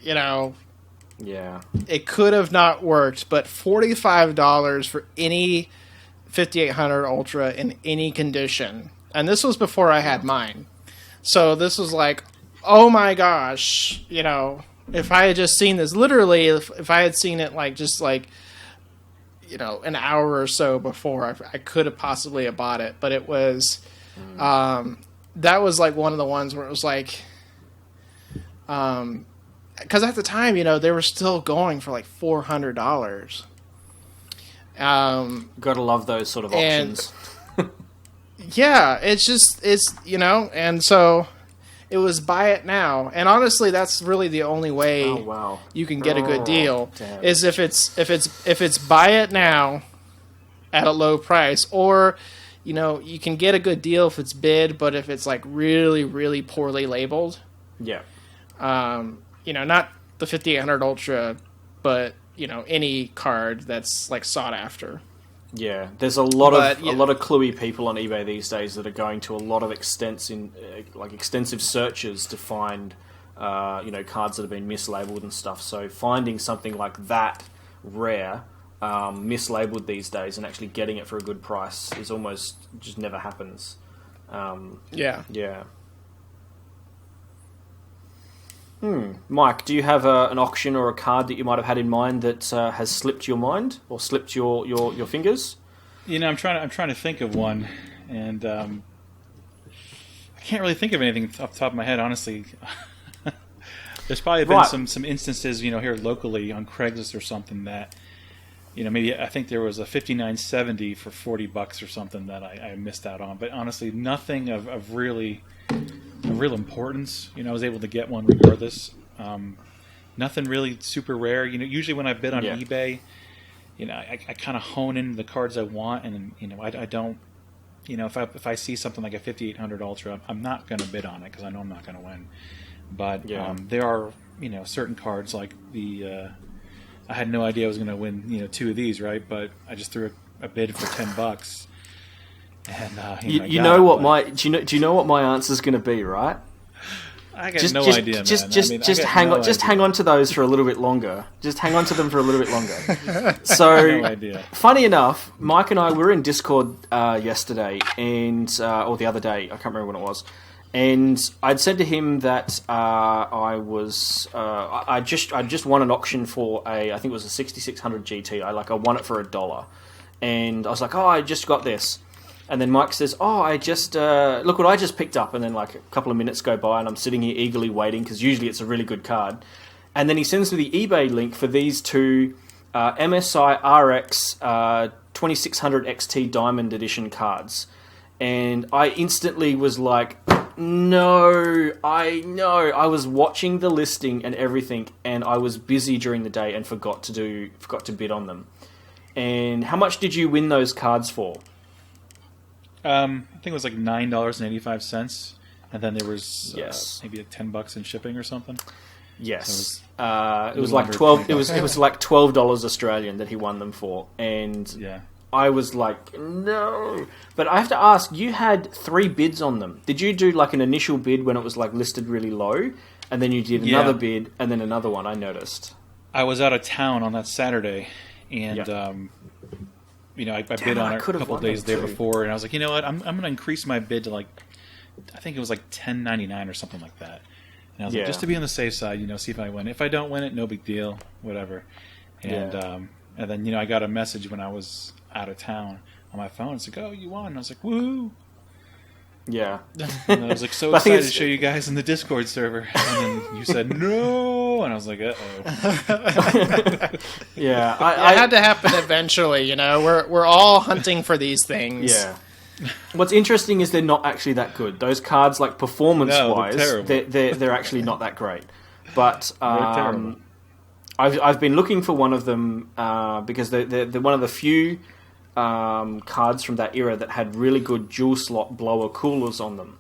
Yeah. it could have not worked, but $45 for any 5800 Ultra in any condition. And this was before I had mine. So this was like, oh my gosh, if I had just seen this, literally, if I had seen it an hour or so before, I could have possibly have bought it. But it was, that was like one of the ones where it was like, because at the time, they were still going for like $400. Gotta love those sort of options. Yeah, and so it was buy it now. And honestly, that's really the only way you can get a good deal is if it's buy it now at a low price, or you can get a good deal if it's bid, but if it's like really, really poorly labeled. Yeah. Not the 5800 Ultra, but any card that's like sought after. Yeah, there's a lot of cluey people on eBay these days that are going to a lot of extensive searches to find cards that have been mislabeled and stuff. So finding something like that rare, mislabeled these days, and actually getting it for a good price is almost just never happens. Yeah. Mike, do you have an auction or a card that you might have had in mind that has slipped your mind or slipped your fingers? I'm trying to think of one, and I can't really think of anything off the top of my head, honestly. There's probably been some instances, here locally on Craigslist or something that, maybe I think there was a 5970 for $40 or something that I missed out on. But honestly, nothing of real importance. I was able to get one regardless. Nothing really super rare. Usually when I bid on eBay, I kind of hone in the cards I want, and I don't. If I see something like a 5800 Ultra, I'm not going to bid on it because I know I'm not going to win. But there are certain cards like the. I had no idea I was going to win 2 of these, right? But I just threw a bid for $10. And you know what my do you know what my answer is going to be, right? I got no idea, man. Just hang on to those for a little bit longer. Just hang on to them for a little bit longer. So, no idea. Funny enough, Mike and I were in Discord yesterday, or the other day. I can't remember when it was. And I'd said to him that I just won an auction for I think it was a 6600 GT. I won it for $1, and I was like, I just got this. And then Mike says, I just, look what I just picked up. And then a couple of minutes go by and I'm sitting here eagerly waiting because usually it's a really good card. And then he sends me the eBay link for these two MSI RX 2600 XT Diamond Edition cards. And I instantly was like, no, I know. I was watching the listing and everything, and I was busy during the day and forgot to bid on them. And how much did you win those cards for? I think it was like $9.85, and then there was maybe $10 in shipping or something. Yes, so it was like 12. It was like $12 Australian that he won them for, and I was like, no. But I have to ask, you had 3 bids on them. Did you do like an initial bid when it was like listed really low, and then you did another bid and then another one? I noticed. I was out of town on that Saturday, and. I bid on it a couple of days there before, and I was like, you know what, I'm going to increase my bid to I think it was like $10.99 or something like that. And I was like, just to be on the safe side, see if I win. If I don't win it, no big deal, whatever. And and then I got a message when I was out of town on my phone. It's like, oh, you won. And I was like, woohoo! Yeah. And I was like so excited to show you guys in the Discord server, and then you said no, and I was like, uh-oh. Yeah, it had to happen eventually. We're all hunting for these things. Yeah. What's interesting is they're not actually that good. Those cards, like performance-wise, they're actually not that great. But I've been looking for one of them because they're one of the few cards from that era that had really good dual slot blower coolers on them.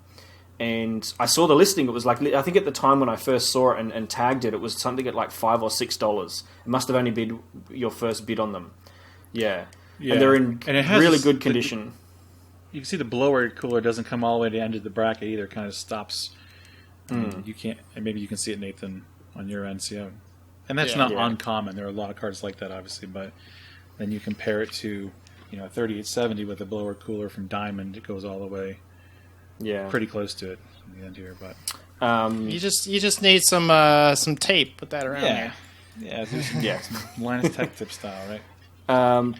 And I saw the listing. It was like, I think at the time when I first saw it and tagged it, it was something at like $5 or $6. It must have only been your first bid on them. Yeah. and they're in and it has really good condition. You can see the blower cooler doesn't come all the way to the end of the bracket either. It kind of stops. You can't. And maybe you can see it, Nathan, on your end. See how, and that's not uncommon. There are a lot of cards like that, obviously. But then you compare it to, a 3870 with a blower cooler from Diamond. It goes all the way. Yeah, pretty close to it in the end here, but you just need some tape. Put that around there. Yeah, Linus Tech Tip style, right?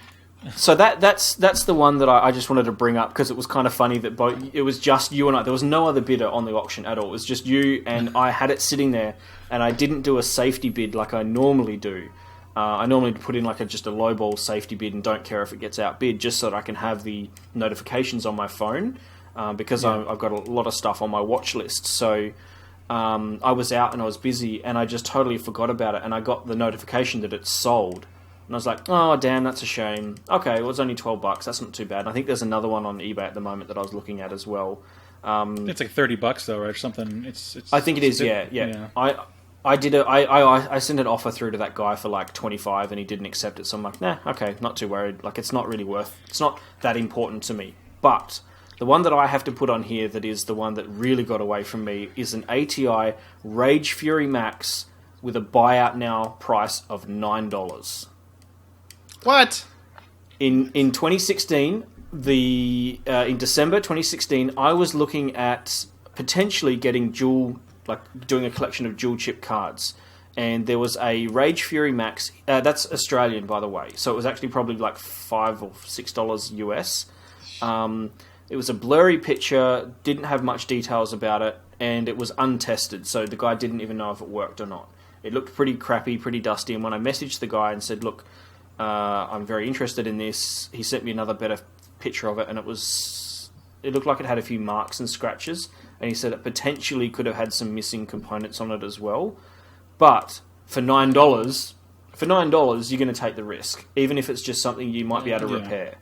So that's the one that I just wanted to bring up because it was kind of funny that it was just you and I. There was no other bidder on the auction at all. It was just you, and I had it sitting there, and I didn't do a safety bid like I normally do. I normally put in just a lowball safety bid and don't care if it gets outbid, just so that I can have the notifications on my phone because I've got a lot of stuff on my watch list. So I was out and I was busy, and I just totally forgot about it, and I got the notification that it's sold. And I was like, oh, damn, that's a shame. Okay, well, it's only $12. That's not too bad. And I think there's another one on eBay at the moment that I was looking at as well. It's like $30 though, or something. I think it is. Yeah. I sent an offer through to that guy for like 25, and he didn't accept it. So I'm like, nah, okay, not too worried. Like, it's not really it's not that important to me. But the one that I have to put on here that is the one that really got away from me is an ATI Rage Fury Max with a buyout now price of $9. What? In 2016, in December 2016, I was looking at potentially getting doing a collection of dual chip cards, and there was a Rage Fury Max. That's Australian, by the way, so it was actually probably like $5 or $6 US. It was a blurry picture, didn't have much details about it, and it was untested, so the guy didn't even know if it worked or not. It looked pretty crappy, pretty dusty, and when I messaged the guy and said, look, I'm very interested in this, he sent me another better picture of it, and it looked like it had a few marks and scratches, and he said it potentially could have had some missing components on it as well. But for $9, you're going to take the risk, even if it's just something you might be able to repair.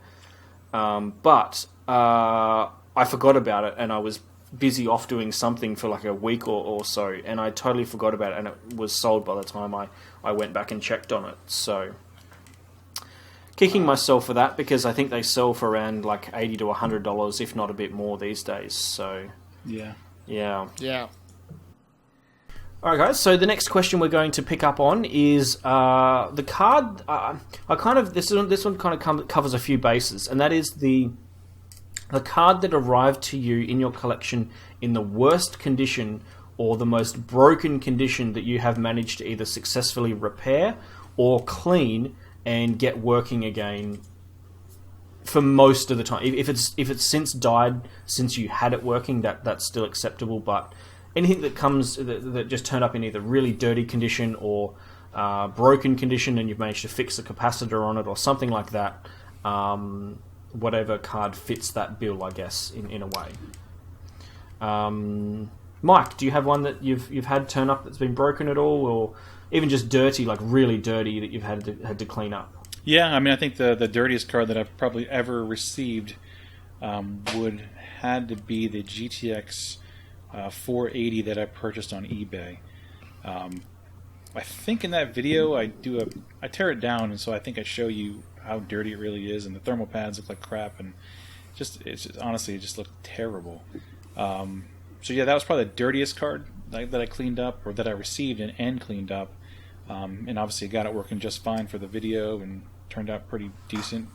But I forgot about it, and I was busy off doing something for like a week or so, and I totally forgot about it, and it was sold by the time I went back and checked on it. So kicking myself for that, because I think they sell for around like $80 to $100, if not a bit more these days. So yeah. All right, guys. So the next question we're going to pick up on is the card. This one kind of covers a few bases, and that is the card that arrived to you in your collection in the worst condition or the most broken condition that you have managed to either successfully repair or clean and get working again for most of the time. If it's since died since you had it working, that's still acceptable. But anything that comes that just turned up in either really dirty condition or broken condition, and you've managed to fix the capacitor on it or something like that, whatever card fits that bill, I guess, in a way. Mike, do you have one that you've had turn up that's been broken at all, or even just dirty, like really dirty, that you've had to clean up? Yeah, I mean, I think the dirtiest card that I've probably ever received would had to be the GTX 480 that I purchased on eBay. I think in that video I tear it down, and so I think I show you how dirty it really is, and the thermal pads look like crap, and honestly, it just looked terrible. So yeah, that was probably the dirtiest card that I cleaned up, or that I received and cleaned up. And obviously, I got it working just fine for the video, and turned out pretty decent.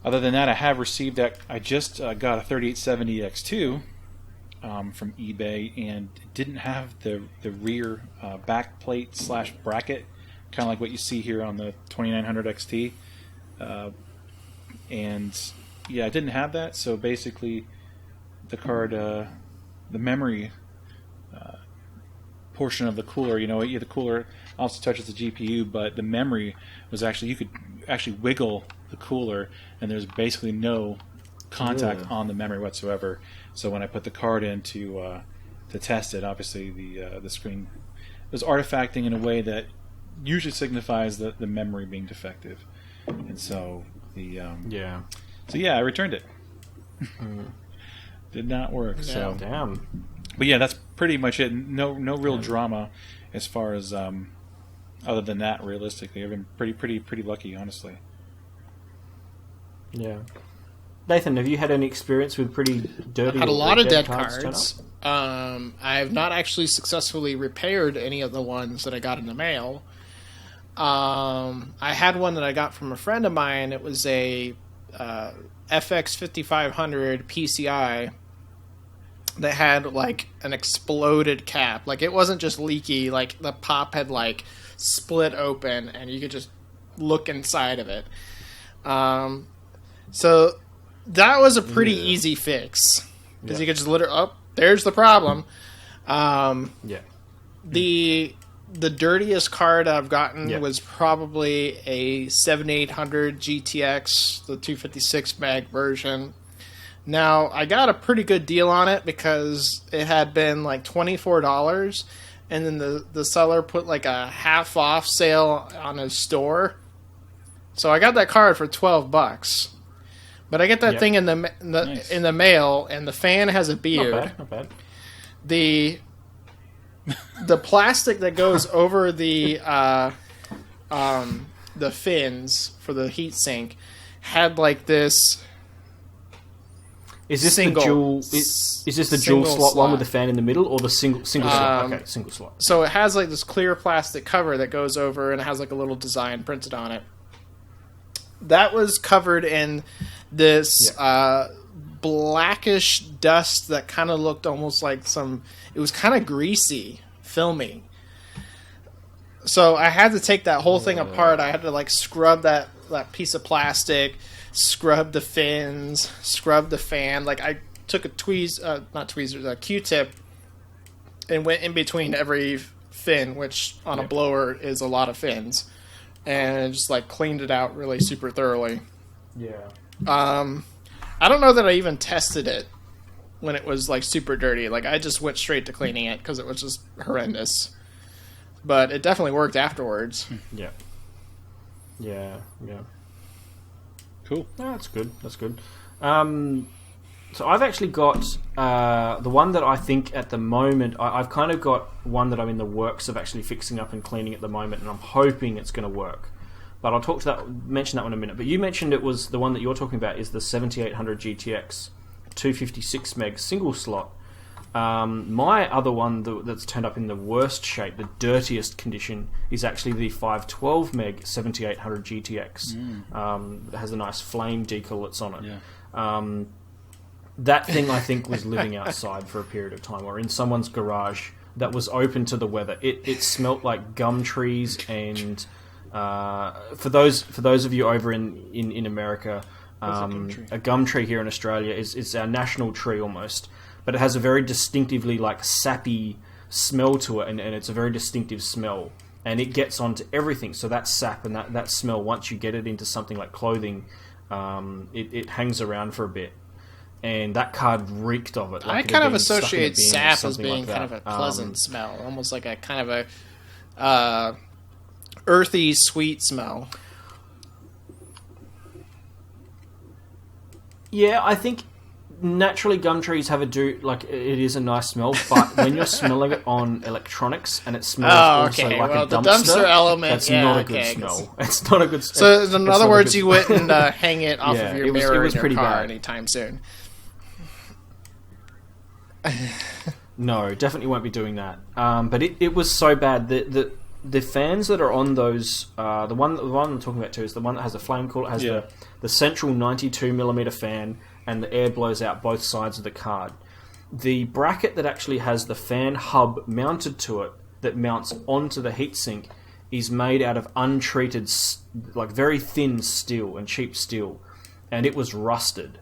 Other than that, I have received that. I just got a 3870 X2 from eBay, and it didn't have the rear back plate / bracket, kind of like what you see here on the 2900 XT. And yeah, I didn't have that, so basically the card, the memory portion of the cooler, the cooler also touches the GPU, but the memory was you could actually wiggle the cooler, and there's basically no contact on the memory whatsoever. So when I put the card in to test it, obviously the screen was artifacting in a way that usually signifies the memory being defective, and so I returned it. Did not work. So damn. But yeah, that's pretty much it. No real drama as far as other than that. Realistically, I've been pretty lucky, honestly. Yeah. Nathan, have you had any experience with pretty dirty? I've had a or lot of dead turn cards. up? I have not actually successfully repaired any of the ones that I got in the mail. I had one that I got from a friend of mine. It was a FX 5500 PCI that had like an exploded cap. Like it wasn't just leaky. Like the pop had like split open, and you could just look inside of it. So that was a pretty easy fix because you could just literally, oh, there's the problem. Yeah. The dirtiest card I've gotten was probably a 7800 GTX, the 256 meg version. Now, I got a pretty good deal on it because it had been like $24, and then the seller put like a half off sale on his store. So I got that card for $12. But I get that thing in the mail, and the fan has a beard. Not bad. The plastic that goes over the fins for the heatsink had like this. Is this single, the dual? Is this the dual slot one with the fan in the middle, or the single slot? Okay, single slot. So it has like this clear plastic cover that goes over, and it has like a little design printed on it. That was covered in this blackish dust that kind of looked almost like it was kind of greasy, filmy. So I had to take that whole thing apart. I had to like scrub that piece of plastic, scrub the fins, scrub the fan. Like I took a Q-tip and went in between every fin, which on a blower is a lot of fins, and just like cleaned it out really super thoroughly. Yeah. I don't know that I even tested it when it was like super dirty. Like I just went straight to cleaning it because it was just horrendous. But it definitely worked afterwards. Yeah. Cool. No, that's good. So I've actually got the one that I think at the moment I've kind of got one that I'm in the works of actually fixing up and cleaning at the moment, and I'm hoping it's going to work. But I'll mention that one in a minute. But you mentioned it was the one that you're talking about is the 7800 GTX 256 meg single slot. My other one that's turned up in the worst shape, the dirtiest condition, is actually the 512 meg 7800 GTX. That has a nice flame decal that's on it. Yeah. That thing, I think, was living outside for a period of time, or in someone's garage that was open to the weather. It smelt like gum trees, and for those of you over in America, a gum tree here in Australia is our national tree almost, but it has a very distinctively like sappy smell to it, and it's a very distinctive smell, and it gets onto everything. So that sap and that smell, once you get it into something like clothing, it hangs around for a bit. And that card reeked of it. Like I kind of associate sap as being kind of a pleasant smell, almost like a kind of a earthy, sweet smell. Yeah, I think naturally gum trees have it is a nice smell, but when you're smelling it on electronics and it smells also like a the dumpster element, that's not a good smell. It's not a good smell. So in other words, you wouldn't hang it off of your mirror in your car bad. anytime soon. No, definitely won't be doing that. But it was so bad that the fans that are on those, the one I'm talking about too is the one that has a flame cooler. It has the central 92mm fan, and the air blows out both sides of the card. The bracket that actually has the fan hub mounted to it that mounts onto the heatsink is made out of untreated, like very thin steel and cheap steel, and it was rusted.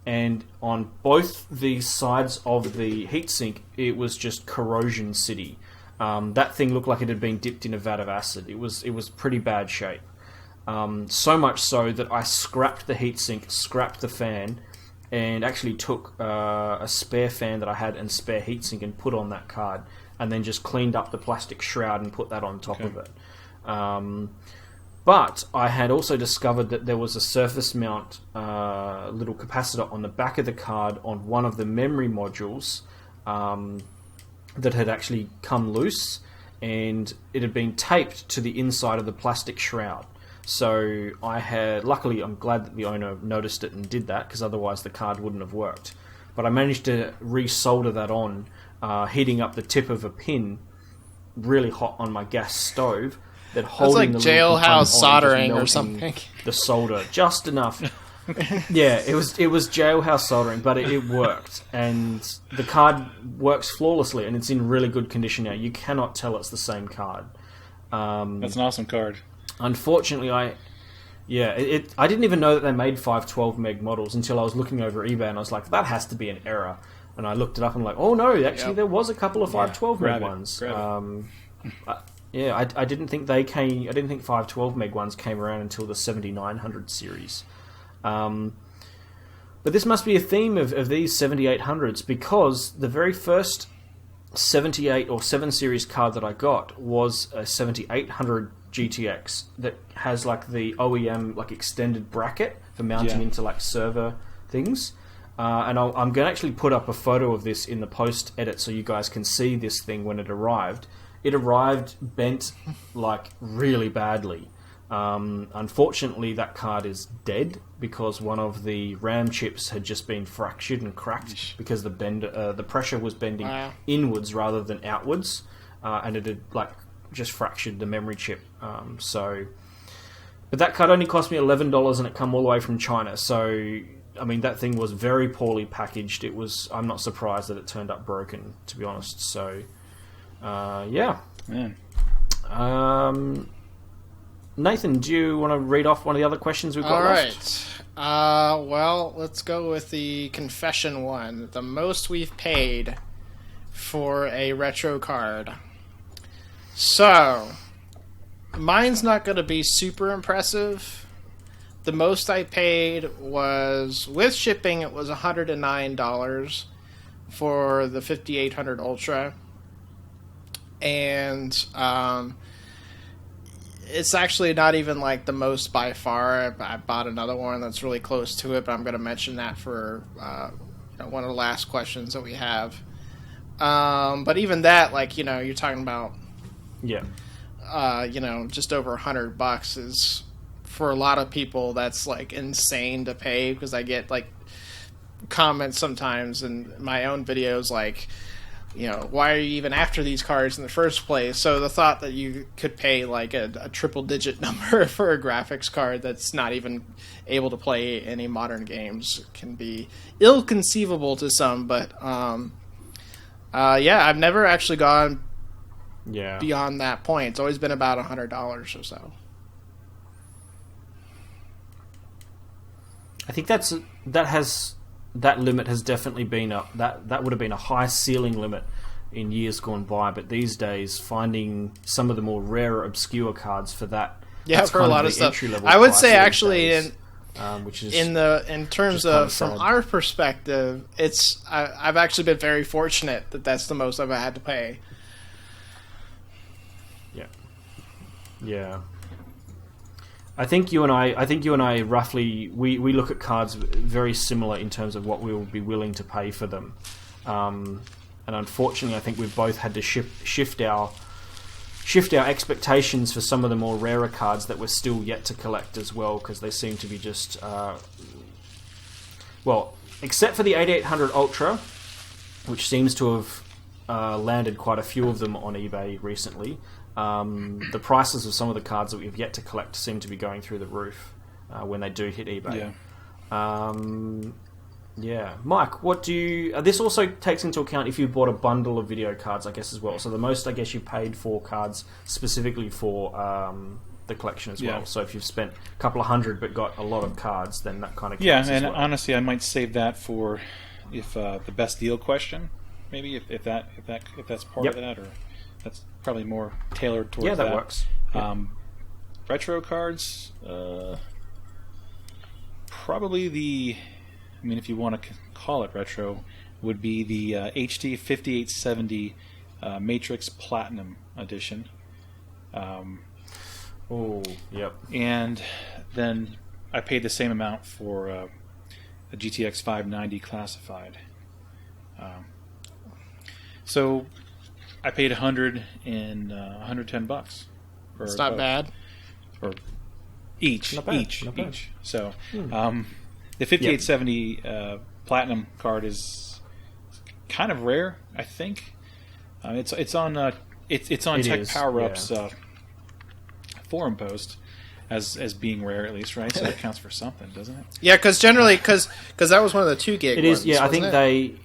And on both the sides of the heatsink, it was just corrosion city. That thing looked like it had been dipped in a vat of acid. It was pretty bad shape. So much so that I scrapped the heatsink, scrapped the fan, and actually took a spare fan that I had and spare heatsink and put on that card, and then just cleaned up the plastic shroud and put that on top of it. But I had also discovered that there was a surface mount little capacitor on the back of the card on one of the memory modules that had actually come loose, and it had been taped to the inside of the plastic shroud. So luckily, I'm glad that the owner noticed it and did that, because otherwise the card wouldn't have worked. But I managed to resolder that on, heating up the tip of a pin really hot on my gas stove. Then holding like the little component jailhouse on, soldering just or something. The solder just enough. Yeah, it was jailhouse soldering, but it worked, and the card works flawlessly, and it's in really good condition now. You cannot tell it's the same card. That's an awesome card. Unfortunately, I didn't even know that they made 512 meg models until I was looking over eBay, and I was like, that has to be an error. And I looked it up and I'm like, oh no, actually there was a couple of 512 meg ones. I didn't think they came. I didn't think 512 meg ones came around until the 7900 series. But this must be a theme of these 7800s, because the very first 78 or 7 series card that I got was a 7800 GTX that has like the OEM like extended bracket for mounting into like server things. And I'm going to actually put up a photo of this in the post edit so you guys can see this thing when it arrived. It arrived bent like really badly. Unfortunately, that card is dead because one of the RAM chips had just been fractured and cracked because the pressure was bending inwards rather than outwards, and it had like just fractured the memory chip. But that card only cost me $11, and it come all the way from China. So I mean, that thing was very poorly packaged. I'm not surprised that it turned up broken, to be honest. So yeah. Man. Nathan, do you want to read off one of the other questions we've got left? All right. Well, let's go with the confession one. The most we've paid for a retro card. So, mine's not going to be super impressive. The most I paid was, with shipping, it was $109 for the 5800 Ultra. And it's actually not even like the most by far. I bought another one that's really close to it, but I'm going to mention that for one of the last questions that we have. But even that, like, you're talking about, just over $100 is, for a lot of people, that's like insane to pay, because I get like comments sometimes in my own videos like, why are you even after these cards in the first place? So the thought that you could pay like a triple-digit number for a graphics card that's not even able to play any modern games can be ill-conceivable to some. But I've never actually gone beyond that point. It's always been about $100 or so. I think that limit has definitely been up. That would have been a high ceiling limit in years gone by, but these days finding some of the more rarer, obscure cards for that. For a lot of stuff. I would say actually days, in terms of from our perspective, I've actually been very fortunate that that's the most I've had to pay. Yeah. I think you and I roughly we look at cards very similar in terms of what we will be willing to pay for them, and unfortunately, I think we've both had to shift our expectations for some of the more rarer cards that we're still yet to collect as well, because they seem to be just except for the 8800 Ultra, which seems to have landed quite a few of them on eBay recently. The prices of some of the cards that we've yet to collect seem to be going through the roof when they do hit eBay. Mike, what do you... this also takes into account if you bought a bundle of video cards, I guess, as well. So the most, I guess, you paid for cards specifically for the collection as well. So if you've spent a couple of hundred but got a lot of cards, then that kind of counts as well. Honestly, I might save that for the best deal question, maybe, if that's part of that, or that's probably more tailored towards that. Yeah, that works. Retro cards, probably if you want to call it retro, would be the HD 5870 Matrix Platinum Edition. And then I paid the same amount for a GTX 590 Classified. So I paid $110. It's not bad. Each. Not bad. So the 5870 Platinum card is kind of rare, I think. It's on Tech Power Up's forum post as being rare, at least, right? So that counts for something, doesn't it? Yeah, because generally, because that was one of the 2 gig. It is. Ones, yeah, I think they.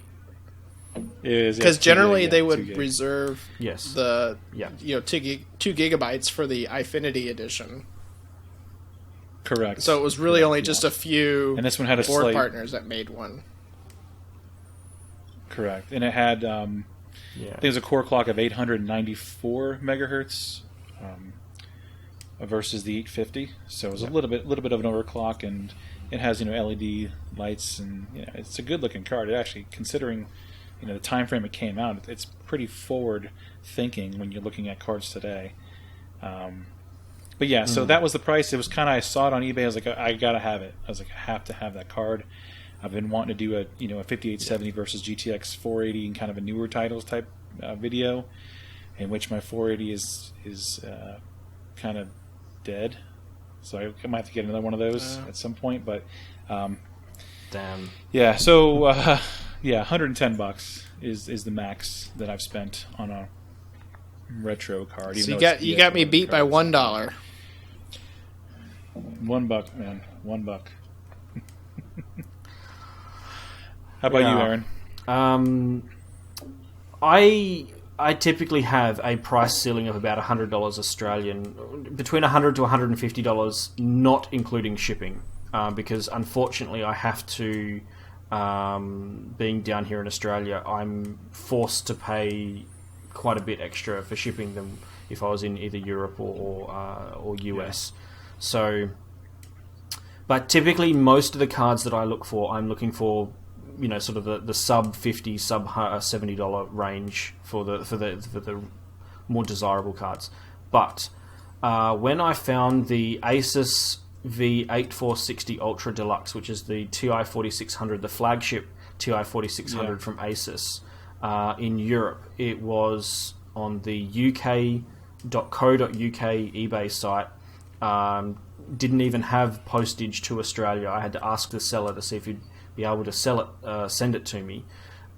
Because generally they would reserve the 2 gigabytes for the Eyefinity edition. Correct. So it was really only just a few and this one had a board partners that made one. Correct. And it had I think it was a core clock of 894 megahertz versus the 850. So it was a little bit of an overclock, and it has LED lights, and it's a good looking card. It actually, considering the time frame it came out, it's pretty forward thinking when you're looking at cards today. But yeah, so that was the price. It was kind of, I saw it on eBay. I was like, I gotta have it. I was like, I have to have that card. I've been wanting to do a 5870 versus GTX 480 and kind of a newer titles type video, in which my 480 is kind of dead. So I might have to get another one of those at some point. But damn. Yeah. So $110 is the max that I've spent on a retro card. So you got me beat by $1. $1, man. $1. How about you, Aaron? I typically have a price ceiling of about $100 Australian, between $100 to $150, not including shipping, because unfortunately I have to. Being down here in Australia, I'm forced to pay quite a bit extra for shipping than if I was in either Europe or US. So, but typically most of the cards that I'm looking for, sort of the sub $50, sub $70 range for the more desirable cards. But when I found the Asus V8460 Ultra Deluxe, which is the TI 4600, the flagship TI 4600 from Asus, in Europe, it was on the UK.co.uk eBay site. Didn't even have postage to Australia. I had to ask the seller to see if he'd be able to send it to me.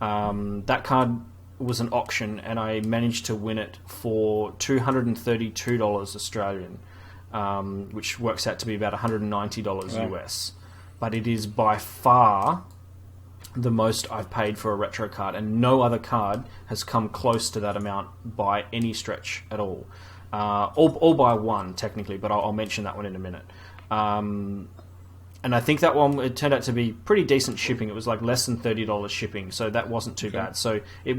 That card was an auction, and I managed to win it for $232 Australian, which works out to be about $190 US. But it is by far the most I've paid for a retro card, and no other card has come close to that amount by any stretch at all. All by one, technically, but I'll mention that one in a minute. And I think that one, it turned out to be pretty decent shipping. It was like less than $30 shipping, so that wasn't too bad. So it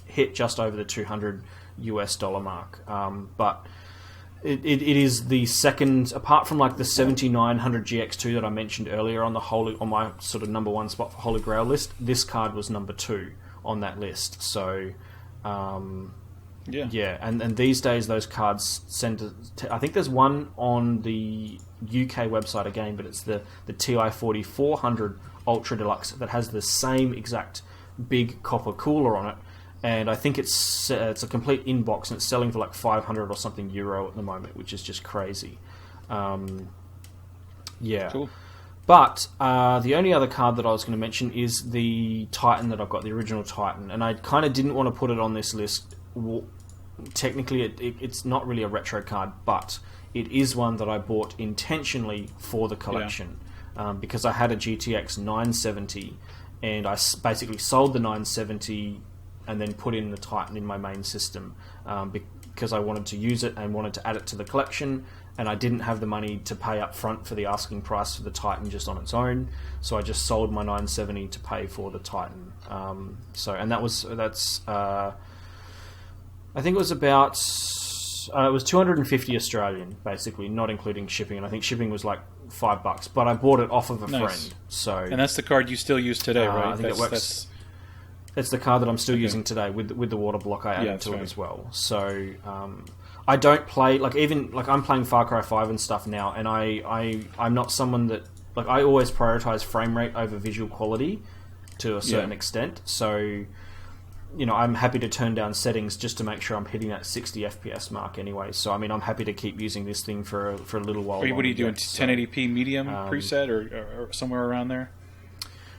hit just over the $200 US mark. But it is the second, apart from like the 7900 GX2 that I mentioned earlier on my sort of number one spot for Holy Grail list. This card was number 2 on that list. So yeah, and these days those cards I think there's one on the UK website again, but it's the TI 4400 Ultra Deluxe that has the same exact big copper cooler on it, and I think it's a complete inbox, and it's selling for like 500 or something euro at the moment, which is just crazy. Cool. But the only other card that I was going to mention is the Titan that I've got, the original Titan, and I kind of didn't want to put it on this list. Technically, it's not really a retro card, but it is one that I bought intentionally for the collection, because I had a GTX 970, and I basically sold the 970 and then put in the Titan in my main system, because I wanted to use it and wanted to add it to the collection, and I didn't have the money to pay up front for the asking price for the Titan just on its own, so I just sold my 970 to pay for the Titan. I think it was about it was 250 Australian, basically, not including shipping, and I think shipping was like $5, but I bought it off of a friend. So, and that's the card you still use today, right? I think it works. It's the card that I'm still using today with the water block I added to it as well. So I don't play I'm playing Far Cry 5 and stuff now, and I'm not someone that I always prioritize frame rate over visual quality to a certain extent. So I'm happy to turn down settings just to make sure I'm hitting that 60 FPS mark anyway. So, I mean, I'm happy to keep using this thing for a little while. What are you doing, 1080p medium preset or somewhere around there?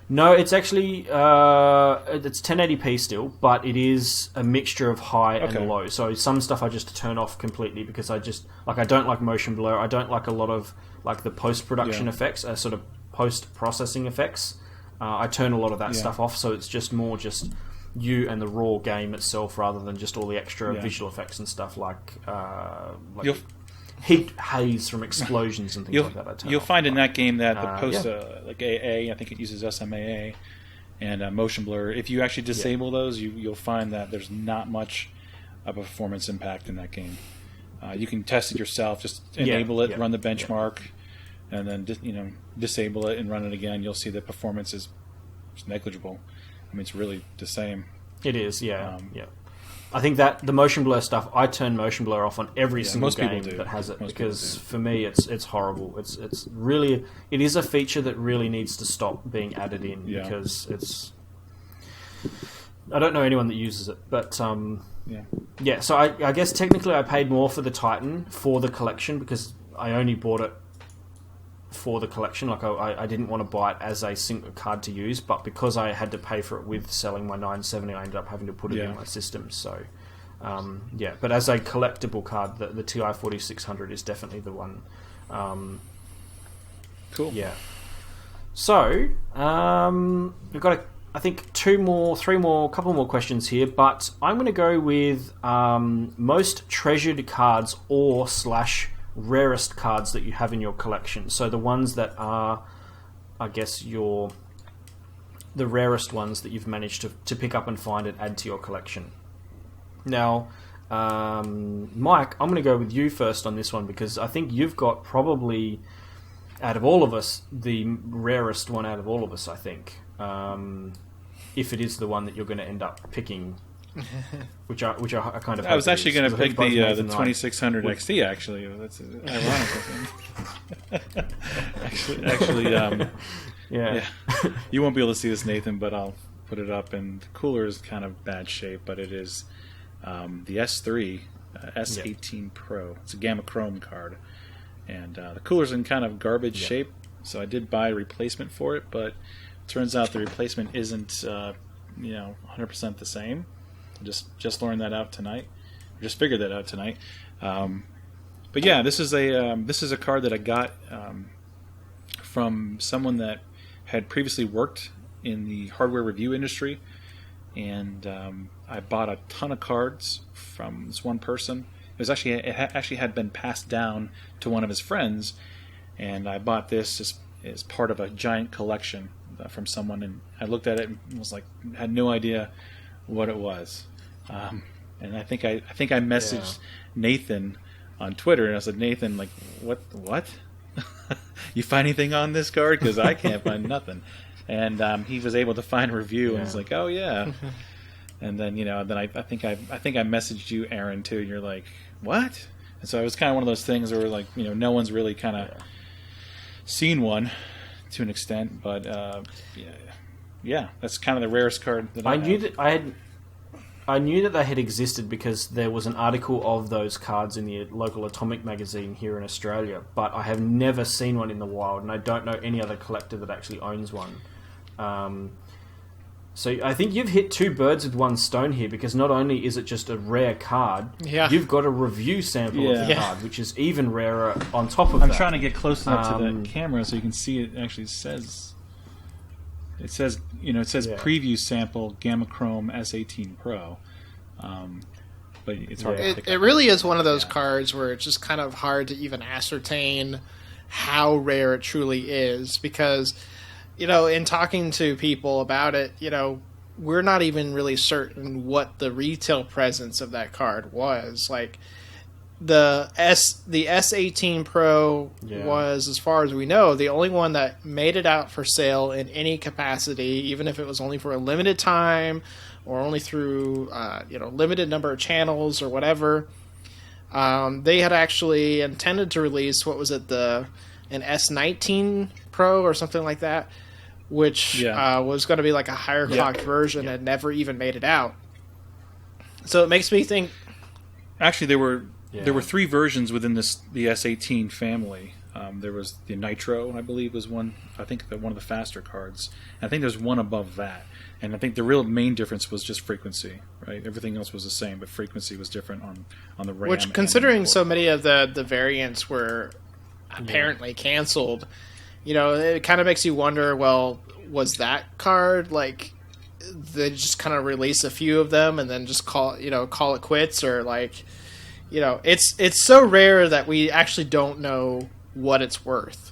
No, it's actually it's 1080p still, but it is a mixture of high and low. So some stuff I just turn off completely because I don't like motion blur. I don't like a lot of like the post-production effects, sort of post-processing effects. I turn a lot of that stuff off, so it's just more just you and the raw game itself rather than just all the extra visual effects and stuff like heat haze from explosions and things like that. You'll find in that game that the post like AA, I think it uses SMAA and motion blur. If you actually disable those, you'll find that there's not much of a performance impact in that game. You can test it yourself. Just enable it, run the benchmark, and then disable it and run it again. You'll see the performance is negligible. I mean, it's really the same. It is, yeah. I think that the motion blur stuff, I turn motion blur off on every single game that has it because for me it's horrible. It's really it is a feature that really needs to stop being added in because it's. I don't know anyone that uses it, but So I guess technically I paid more for the Titan for the collection because I only bought it for the collection. Like I didn't want to buy it as a single card to use, but because I had to pay for it with selling my 970, I ended up having to put it in my system. So but as a collectible card, the TI 4600 is definitely the one. Cool. Yeah. So we've got I think couple more questions here, but I'm going to go with most treasured cards or / rarest cards that you have in your collection. So the ones that are, I guess, the rarest ones that you've managed to pick up and find and add to your collection. Now, Mike, I'm going to go with you first on this one because I think you've got probably, out of all of us, the rarest one out of all of us, I think. If it is the one that you're going to end up picking, which I kind of. I was actually going to pick the 2600 XT. Actually, that's ironic. actually, you won't be able to see this, Nathan, but I'll put it up. And the cooler is kind of bad shape, but it is the S3 S18 Pro. It's a Gamma Chrome card, and the cooler's in kind of garbage shape. So I did buy a replacement for it, but it turns out the replacement isn't 100% the same. Just learned that out tonight. Just figured that out tonight. But yeah, this is a card that I got from someone that had previously worked in the hardware review industry, and I bought a ton of cards from this one person. It actually had been passed down to one of his friends, and I bought this as part of a giant collection from someone. And I looked at it and was like, had no idea what it was. And I think I messaged Nathan on Twitter, and I said, Nathan, like, what? You find anything on this card? Because I can't find nothing. And he was able to find a review, and he's like, oh yeah. And then I think I messaged you, Aaron, too. And you're like, what? And so it was kind of one of those things where like no one's really kind of seen one to an extent, but that's kind of the rarest card that I knew have. that I knew that they had existed because there was an article of those cards in the local Atomic magazine here in Australia, but I have never seen one in the wild, and I don't know any other collector that actually owns one. So I think you've hit two birds with one stone here, because not only is it just a rare card, you've got a review sample of the card, which is even rarer on top of that. I'm trying to get close enough to the camera so you can see it actually says... It says preview sample Gamma Chrome S18 Pro, but it's hard to pick up. It really is one of those cards where it's just kind of hard to even ascertain how rare it truly is, because, in talking to people about it, we're not even really certain what the retail presence of that card was. Like, the S18 Pro was, as far as we know, the only one that made it out for sale in any capacity, even if it was only for a limited time or only through limited number of channels or whatever. They had actually intended to release, what was it, an S19 Pro or something like that, which was going to be like a higher clocked version and never even made it out. So it makes me think. Actually, there were 3 versions within the S18 family. There was the Nitro, I believe, was one. I think one of the faster cards. And I think there's one above that. And I think the real main difference was just frequency, right? Everything else was the same, but frequency was different on the RAM. Which, considering so many of the variants were apparently canceled, it kind of makes you wonder, well, was that card like they just kind of release a few of them and then just call it quits, or like, it's so rare that we actually don't know what it's worth.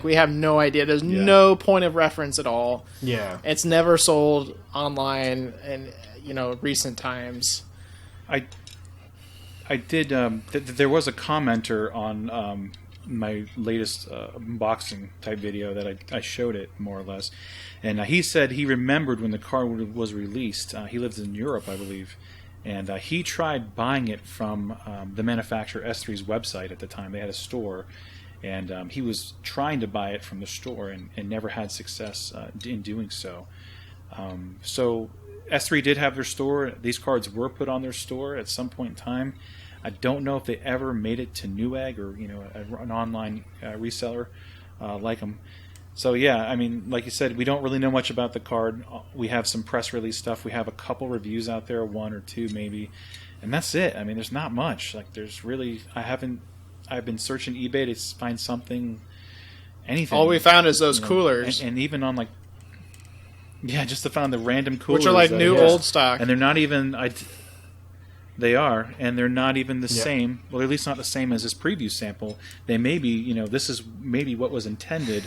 We have no idea. There's no point of reference at all. Yeah. It's never sold online in, recent times. I did. There was a commenter on my latest unboxing type video that I showed it more or less, and he said he remembered when the card was released. He lives in Europe, I believe, and he tried buying it from the manufacturer S3's website at the time. They had a store. And he was trying to buy it from the store and never had success in doing so. So S3 did have their store. These cards were put on their store at some point in time. I don't know if they ever made it to Newegg or an online reseller like them. So yeah, I mean, like you said, we don't really know much about the card. We have some press release stuff. We have a couple reviews out there, 1 or 2 maybe, and that's it. I mean, there's not much. Like, there's really I've been searching eBay to find something, anything. All we found is those coolers. And even on just to find the random coolers. Which are like new old stock. And they're not even, they are, and they're not even the same. Well, at least not the same as this preview sample. They may be, this is maybe what was intended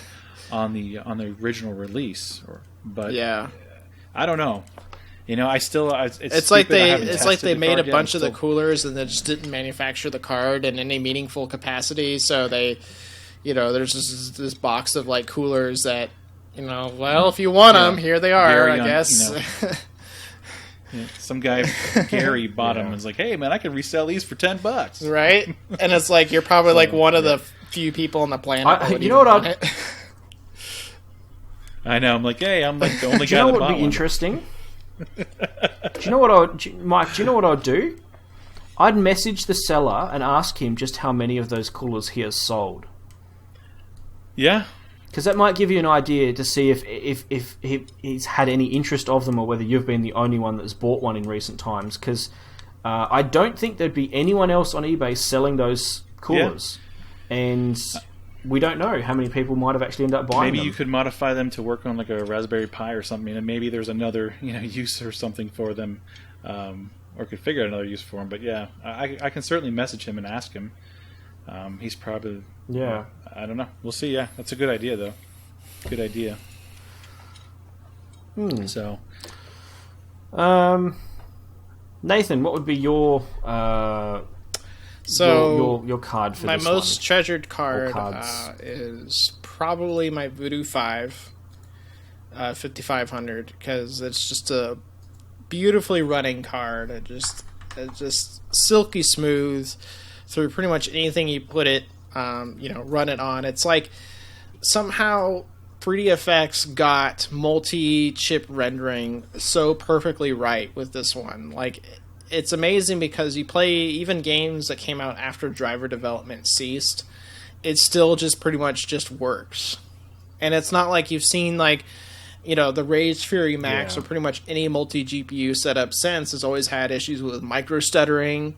on the original release. But yeah. I don't know. It's like they made a bunch of the coolers and they just didn't manufacture the card in any meaningful capacity. So they, there's this box of like coolers that, well, if you want them, here they are, Gary I guess. Some guy, Gary, bought them and was like, "Hey, man, I can resell these for $10." Right? And it's like you're probably like one of the few people on the planet. I know. I'm like, hey, I'm like the only guy. Do you know what would be interesting? Do you know what Mike? Do you know what I'd do? I'd message the seller and ask him just how many of those coolers he has sold. Yeah, because that might give you an idea to see if he's had any interest of them, or whether you've been the only one that's bought one in recent times. Because I don't think there'd be anyone else on eBay selling those coolers, and we don't know how many people might have actually ended up buying them. Maybe you could modify them to work on like a Raspberry Pi or something, and maybe there's another use or something for them, or could figure out another use for them. But yeah, I can certainly message him and ask him. He's probably I don't know. We'll see. Yeah, that's a good idea though. Good idea. So, Nathan, what would be your your card for my this most one? Treasured card is probably my Voodoo 5 5500, because it's just a beautifully running card. It just silky smooth through pretty much anything you put it run it on. It's like somehow 3DFX got multi-chip rendering so perfectly right with this one. Like, it's amazing because you play even games that came out after driver development ceased, it still just pretty much just works. And it's not like you've seen the Rage Fury Max or pretty much any multi-GPU setup since has always had issues with micro stuttering,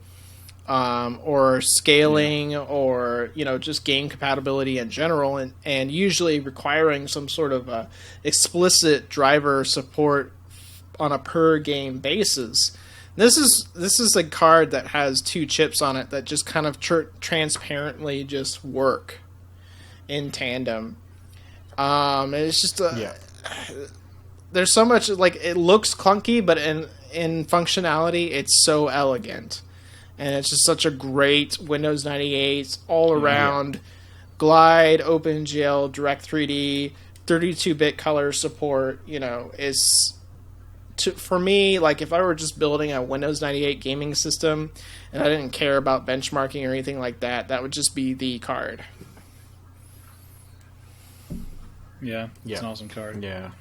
or scaling, or just game compatibility in general, and usually requiring some sort of explicit driver support on a per game basis. This is a card that has 2 chips on it that just kind of transparently just work in tandem. It's just there's so much, it looks clunky, but in functionality it's so elegant. And it's just such a great Windows 98 all-around glide, OpenGL, Direct3D, 32-bit color support. For me, if I were just building a Windows 98 gaming system and I didn't care about benchmarking or anything like that, that would just be the card. Yeah, it's an awesome card. Yeah.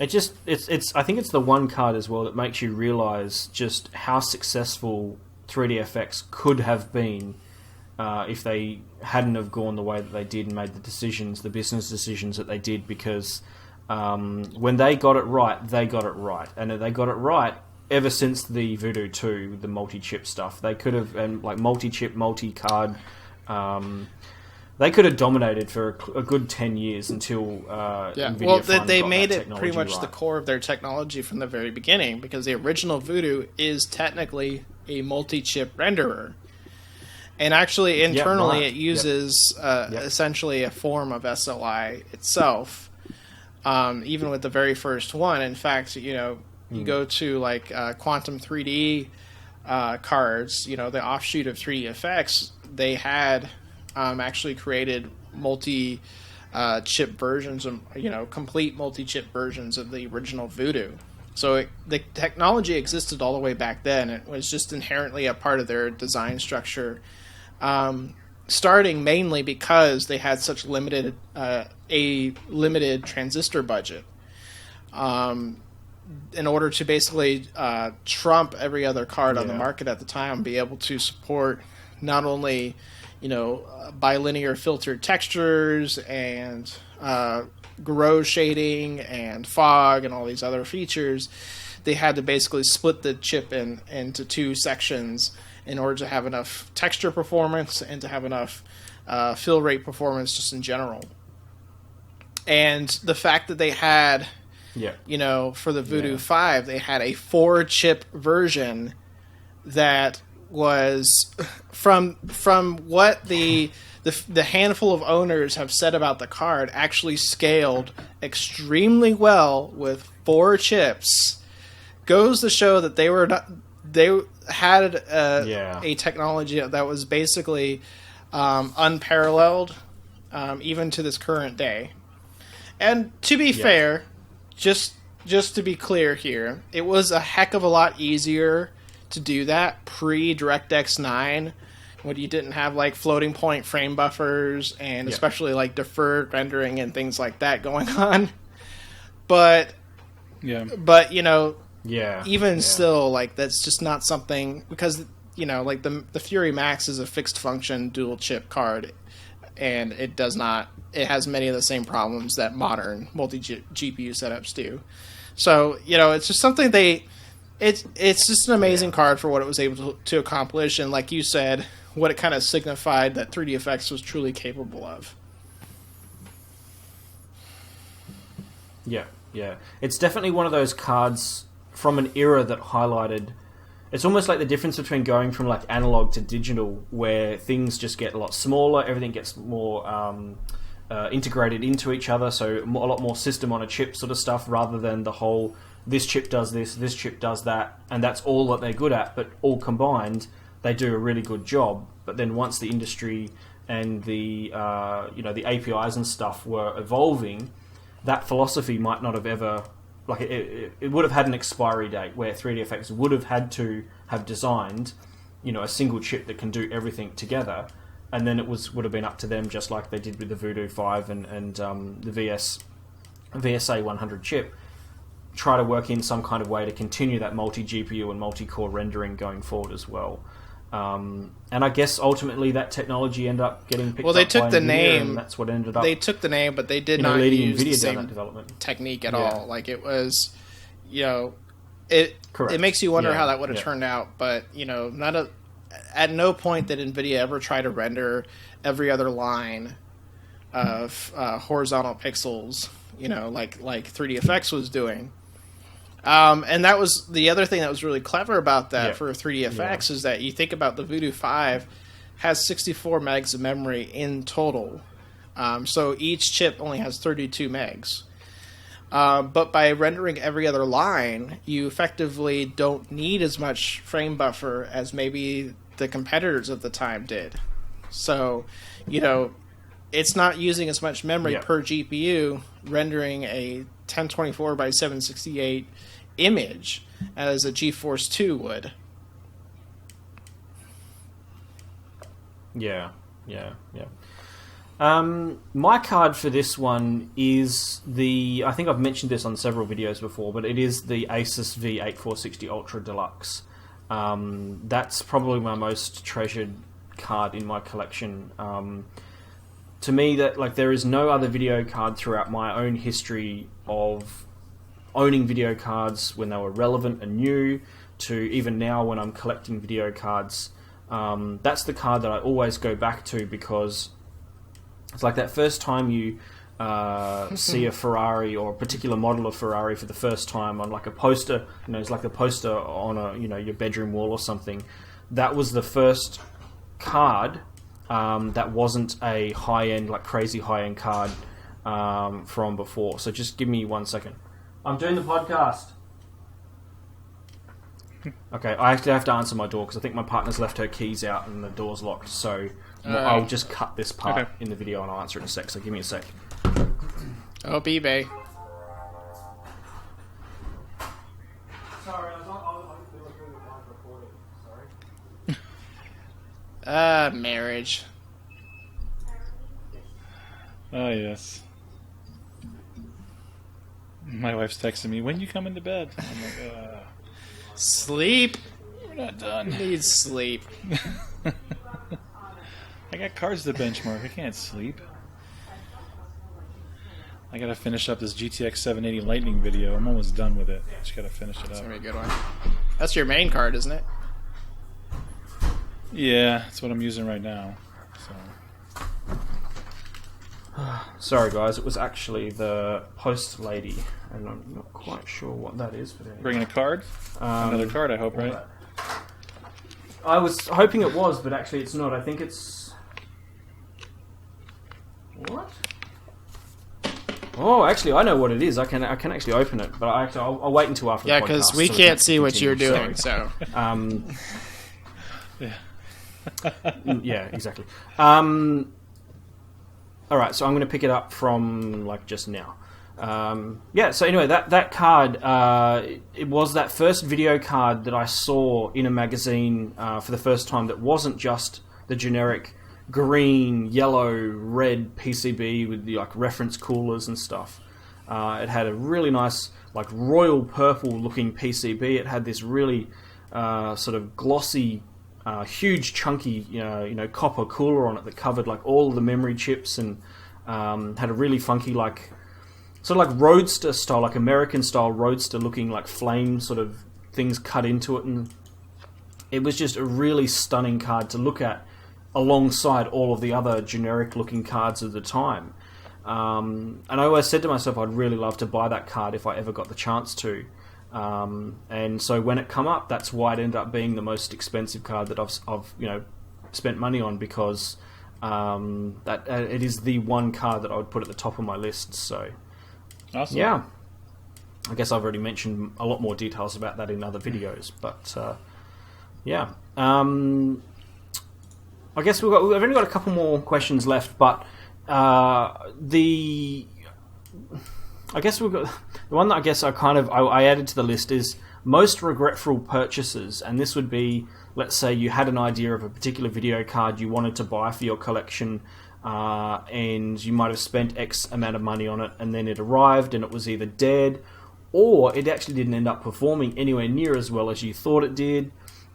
I think it's the one card as well that makes you realize just how successful 3DFX could have been if they hadn't have gone the way that they did and made the business decisions that they did, because when they got it right, they got it right. And they got it right ever since the Voodoo 2, the multi-chip stuff. They could have, and like multi-chip, multi-card, they could have dominated for a good 10 years until NVIDIA well, finally they got made that it pretty much right. the core of their technology from the very beginning, because the original Voodoo is technically a multi-chip renderer. And actually, internally, it uses essentially a form of SOI itself. Even with the very first one, in fact, you go to like Quantum 3D cards, the offshoot of 3DFX, they had actually created multi-chip versions of, complete multi-chip versions of the original Voodoo. So the technology existed all the way back then. It was just inherently a part of their design structure. Starting mainly because they had such limited transistor budget, in order to basically trump every other card on the market at the time, be able to support not only bilinear filtered textures and grow shading and fog and all these other features. They had to basically split the chip into two sections in order to have enough texture performance and to have enough fill rate performance just in general. And the fact that they had, for the Voodoo 5, they had a 4-chip version that was, from what the handful of owners have said about the card, actually scaled extremely well with 4 chips. Goes to show that they had a technology that was basically unparalleled, even to this current day. And to be fair, just to be clear here, it was a heck of a lot easier to do that pre-DirectX 9, when you didn't have like floating point frame buffers and especially like deferred rendering and things like that going on. But still, like, that's just not something, because like the Fury Max is a fixed function dual chip card, and it has many of the same problems that modern multi GPU setups do. So it's just something it's just an amazing card for what it was able to accomplish, and like you said, what it kind of signified that 3DFX was truly capable of. Yeah. It's definitely one of those cards from an era that highlighted... It's almost like the difference between going from like analog to digital, where things just get a lot smaller, everything gets more integrated into each other, so a lot more system on a chip sort of stuff, rather than the whole, this chip does this chip does that, and that's all that they're good at, but all combined, they do a really good job. But then once the industry and the the APIs and stuff were evolving, that philosophy might not have ever... Like, it would have had an expiry date, where 3DFX would have had to have designed, a single chip that can do everything together, and then it would have been up to them, just like they did with the Voodoo 5 and the VSA 100 chip, try to work in some kind of way to continue that multi-GPU and multi-core rendering going forward as well. And I guess ultimately that technology ended up getting picked up by NVIDIA, and that's what ended up... They took the name, but they did not use NVIDIA the same down that development technique at all. Like, it was, it makes you wonder how that would have turned out, but, at no point did NVIDIA ever try to render every other line of horizontal pixels, like 3DFX was doing. And that was the other thing that was really clever about that for 3DFX is that you think about the Voodoo 5 has 64 megs of memory in total. So each chip only has 32 megs. But by rendering every other line, you effectively don't need as much frame buffer as maybe the competitors at the time did. So, it's not using as much memory per GPU rendering a 1024 by 768 image as a GeForce 2 would. My card for this one is I think I've mentioned this on several videos before, but it is the Asus V8460 Ultra Deluxe. That's probably my most treasured card in my collection. To me, there is no other video card throughout my own history of owning video cards when they were relevant and new, to even now when I'm collecting video cards. That's the card that I always go back to, because it's like that first time you see a Ferrari or a particular model of Ferrari for the first time on like a poster. It's like the poster on your bedroom wall or something. That was the first card that wasn't a high-end, like crazy high-end card from before. So just give me 1 second. I'm doing the podcast. Okay, I actually have to answer my door because I think my partner's left her keys out and the door's locked. So I'll just cut this part in the video and I'll answer it in a sec. So give me a sec. Oh, eBay. Sorry, I was doing the live recording. Sorry. Marriage. Oh, yes. My wife's texting me, when you coming to bed? I'm like, Sleep. we're not done. Needs sleep. I got cards to benchmark. I can't sleep. I gotta finish up this GTX 780 Lightning video. I'm almost done with it. Just gotta finish it That's up. gonna be a good one. That's your main card, isn't it? Yeah, that's what I'm using right now. So. Sorry, guys. It was actually the post lady, and I'm not quite sure what that is. But anyway. Bringing a card? Another card, I hope, right? I was hoping it was, but actually it's not. I think it's... What? Oh, actually, I know what it is. I can actually open it, but I'll wait until after the podcast. Yeah, because we can't see what you're doing, so... Yeah, exactly. All right, so I'm going to pick it up from just now. So anyway, that card, it was that first video card that I saw in a magazine for the first time that wasn't just the generic green, yellow, red PCB with the reference coolers and stuff. It had a really nice royal purple looking PCB. It had this really sort of glossy, huge chunky copper cooler on it that covered all of the memory chips, and had a really funky sort of Roadster style, American style Roadster looking flame sort of things cut into it, and it was just a really stunning card to look at alongside all of the other generic looking cards of the time. And I always said to myself I'd really love to buy that card if I ever got the chance to. And so when it come up, that's why it ended up being the most expensive card that I've spent money on, because that it is the one card that I would put at the top of my list. So Awesome. yeah, I guess I've already mentioned a lot more details about that in other videos, but yeah. I guess we've only got a couple more questions left, but I guess we've got the one that I added to the list is most regretful purchases, and this would be, let's say you had an idea of a particular video card you wanted to buy for your collection, and you might have spent X amount of money on it, and then it arrived and it was either dead, or it actually didn't end up performing anywhere near as well as you thought it did,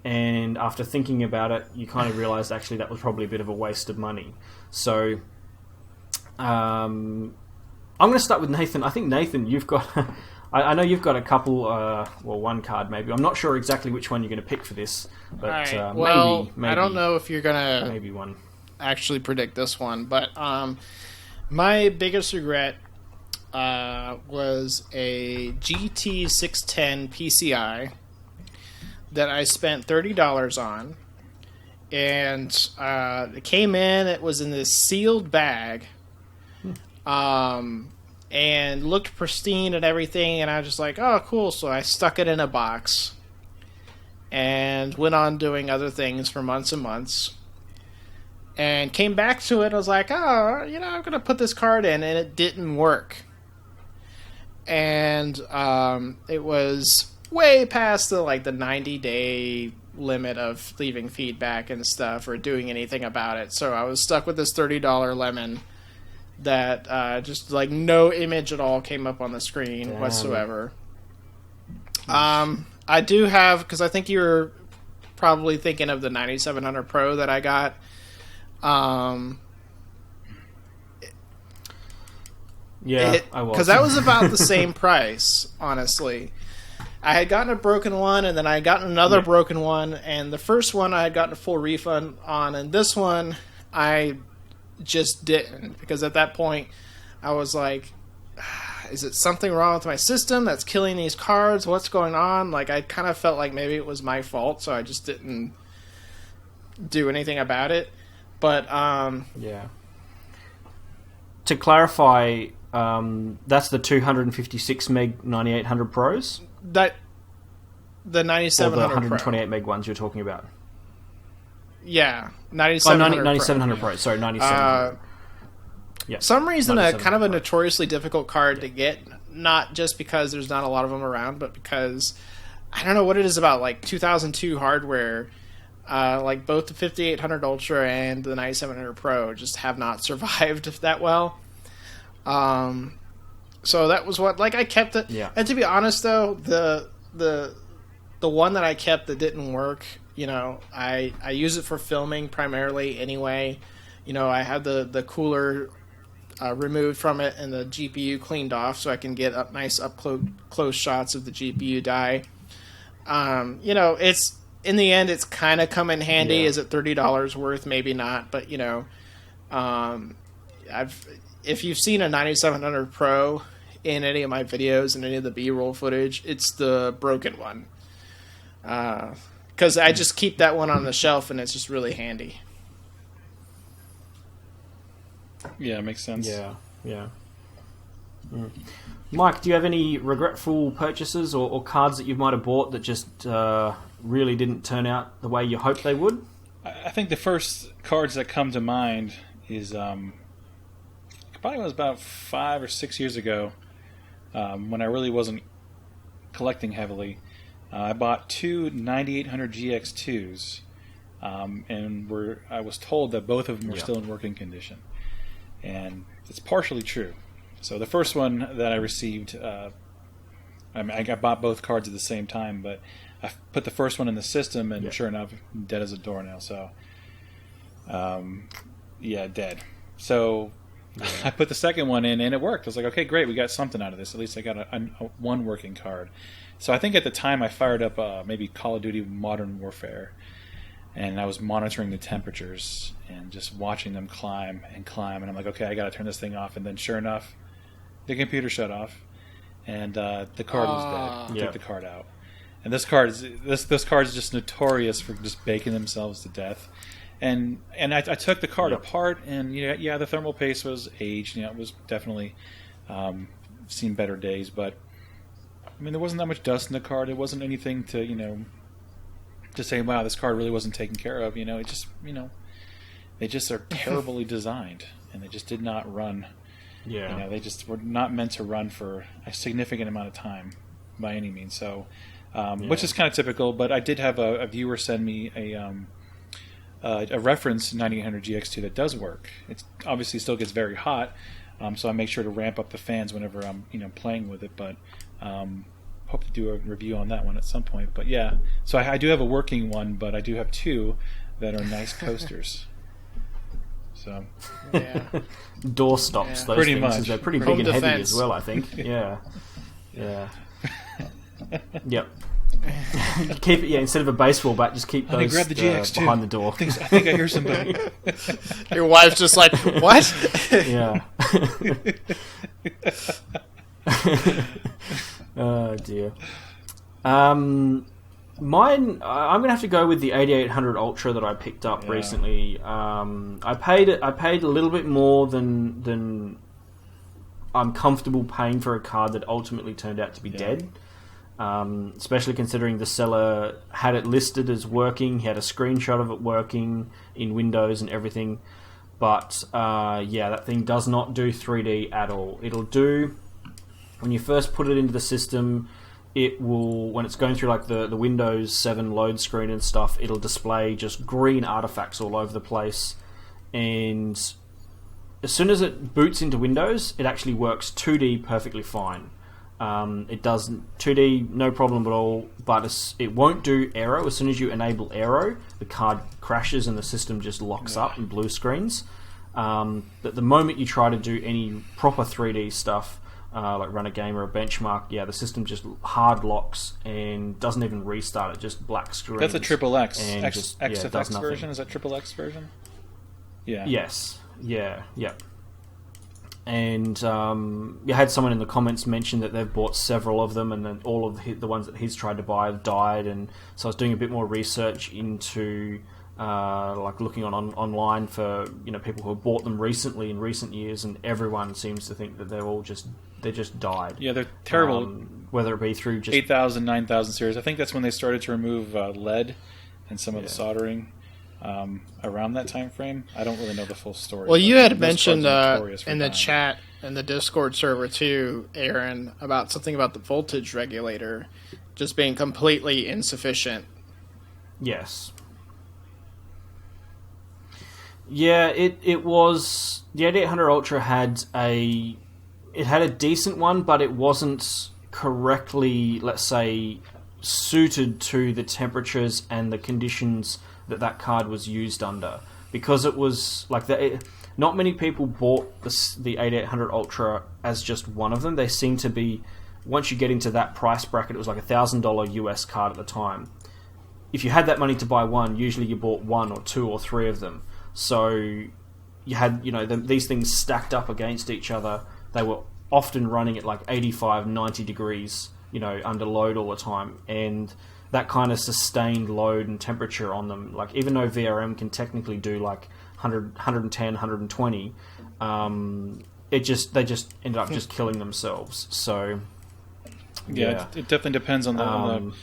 and after thinking about it, you kind of realized actually that was probably a bit of a waste of money. So I'm going to start with Nathan. I think, Nathan, you've got... I know you've got a couple... one card maybe. I'm not sure exactly which one you're going to pick for this. But right. Well, maybe... I don't know if you're going to... Maybe one. Actually predict this one. But my biggest regret was a GT610 PCI that I spent $30 on. And it came in. It was in this sealed bag. And looked pristine and everything, and I was just like, oh, cool. So I stuck it in a box and went on doing other things for months and months, and came back to it. I was like, oh, I'm going to put this card in, and it didn't work. And it was way past the 90-day limit of leaving feedback and stuff or doing anything about it. So I was stuck with this $30 lemon that just like no image at all came up on the screen whatsoever. I do have, because I think you were probably thinking of the 9700 Pro that I got. Yeah, I was. Because that was about the same price, honestly. I had gotten a broken one, and then I had gotten another broken one, and the first one I had gotten a full refund on, and this one I just didn't, because at that point I was like, is it something wrong with my system that's killing these cards? What's going on? Like, I kind of felt like maybe it was my fault, so I just didn't do anything about it. But yeah. To clarify, that's the 256 meg 9800 Pros? That the 9700 or the 128 Pro. meg ones you're talking about? Yeah, 9700 9700 Pro. Sorry, 9700. Yeah. Some reason kind of a notoriously difficult card to get, not just because there's not a lot of them around, but because I don't know what it is about like 2002 hardware. Like both the 5800 Ultra and the 9700 Pro just have not survived that well. So that was what, like, I kept it. Yeah. And to be honest, though, the one that I kept that didn't work, you know, I use it for filming primarily anyway. You know, I have the cooler removed from it and the GPU cleaned off so I can get nice close shots of the GPU die. You know, it's in the end, it's kind of come in handy. Yeah. Is it $30 worth? Maybe not, but you know, if you've seen a 9700 Pro in any of my videos and any of the B-roll footage, it's the broken one. Because I just keep that one on the shelf and it's just really handy. Yeah, it makes sense. Yeah. Mike, do you have any regretful purchases or cards that you might have bought that just really didn't turn out the way you hoped they would? I think the first cards that come to mind is probably was about 5 or 6 years ago, when I really wasn't collecting heavily. I bought two 9800 GX2s, and I was told that both of them were still in working condition. And it's partially true. So the first one that I received, I bought both cards at the same time, but I put the first one in the system, and sure enough, dead as a doornail. So, dead. So I put the second one in, and it worked. I was like, okay, great, we got something out of this. At least I got a one working card. So I think at the time I fired up maybe Call of Duty Modern Warfare, and I was monitoring the temperatures and just watching them climb, and I'm like, okay, I got to turn this thing off. And then sure enough, the computer shut off, and the card was dead. I took the card out. And this card is just notorious for just baking themselves to death. And I took the card apart, and the thermal paste was aged. It was definitely seen better days. But I mean, there wasn't that much dust in the card. It wasn't anything to to say, wow, this card really wasn't taken care of. It just they just are terribly designed, and they just did not run. Yeah, they just were not meant to run for a significant amount of time by any means. So, which is kind of typical. But I did have a viewer send me a reference 9800 GX2 that does work. It obviously still gets very hot, so I make sure to ramp up the fans whenever I'm playing with it. But hope to do a review on that one at some point. But yeah, so I do have a working one, but I do have two that are nice coasters. So door stops, those pretty things. Much. They're pretty Home big and defense. heavy as well, I think. Yeah. Yep. Keep it, instead of a baseball bat, just keep those grab the GX2 behind the door. I think I hear somebody. Your wife's just like, what? Yeah. Oh dear. Mine, I'm gonna have to go with the 8800 Ultra that I picked up recently. I paid a little bit more than I'm comfortable paying for a card that ultimately turned out to be dead. Especially considering the seller had it listed as working, he had a screenshot of it working in Windows and everything. But that thing does not do 3D at all. It'll do, when you first put it into the system, it will, when it's going through like the Windows 7 load screen and stuff, it'll display just green artifacts all over the place. And as soon as it boots into Windows, it actually works 2D perfectly fine. It does 2D no problem at all, but it won't do Aero. As soon as you enable Aero, the card crashes and the system just locks up and blue screens. But the moment you try to do any proper 3D stuff, like run a game or a benchmark, the system just hard locks and doesn't even restart. It just black screens. That's a triple X. And XFX version? Is that triple X version? Yeah. Yes. Yeah. Yep. And you had someone in the comments mention that they've bought several of them, and then all of the ones that he's tried to buy have died. And so I was doing a bit more research into like looking online for people who have bought them recently in recent years, and everyone seems to think that they just died. Yeah, they're terrible. Whether it be through just 8000, 9000 series. I think that's when they started to remove lead and some of the soldering. Around that time frame, I don't really know the full story. Well, you had mentioned in the chat and the Discord server too, Aaron, about something about the voltage regulator just being completely insufficient. Yes. Yeah, it was the 8800 Ultra had a decent one, but it wasn't correctly, let's say, suited to the temperatures and the conditions that card was used under, because it was like not many people bought the 8800 Ultra as just one of them. They seem to be, once you get into that price bracket, it was like $1,000 US card at the time. If you had that money to buy one, usually you bought one or two or three of them. So you had these things stacked up against each other. They were often running at like 85, 90 degrees, under load all the time, and that kind of sustained load and temperature on them. Like, even though VRM can technically do like 100, 110, 120, they just ended up just killing themselves. So it definitely depends on on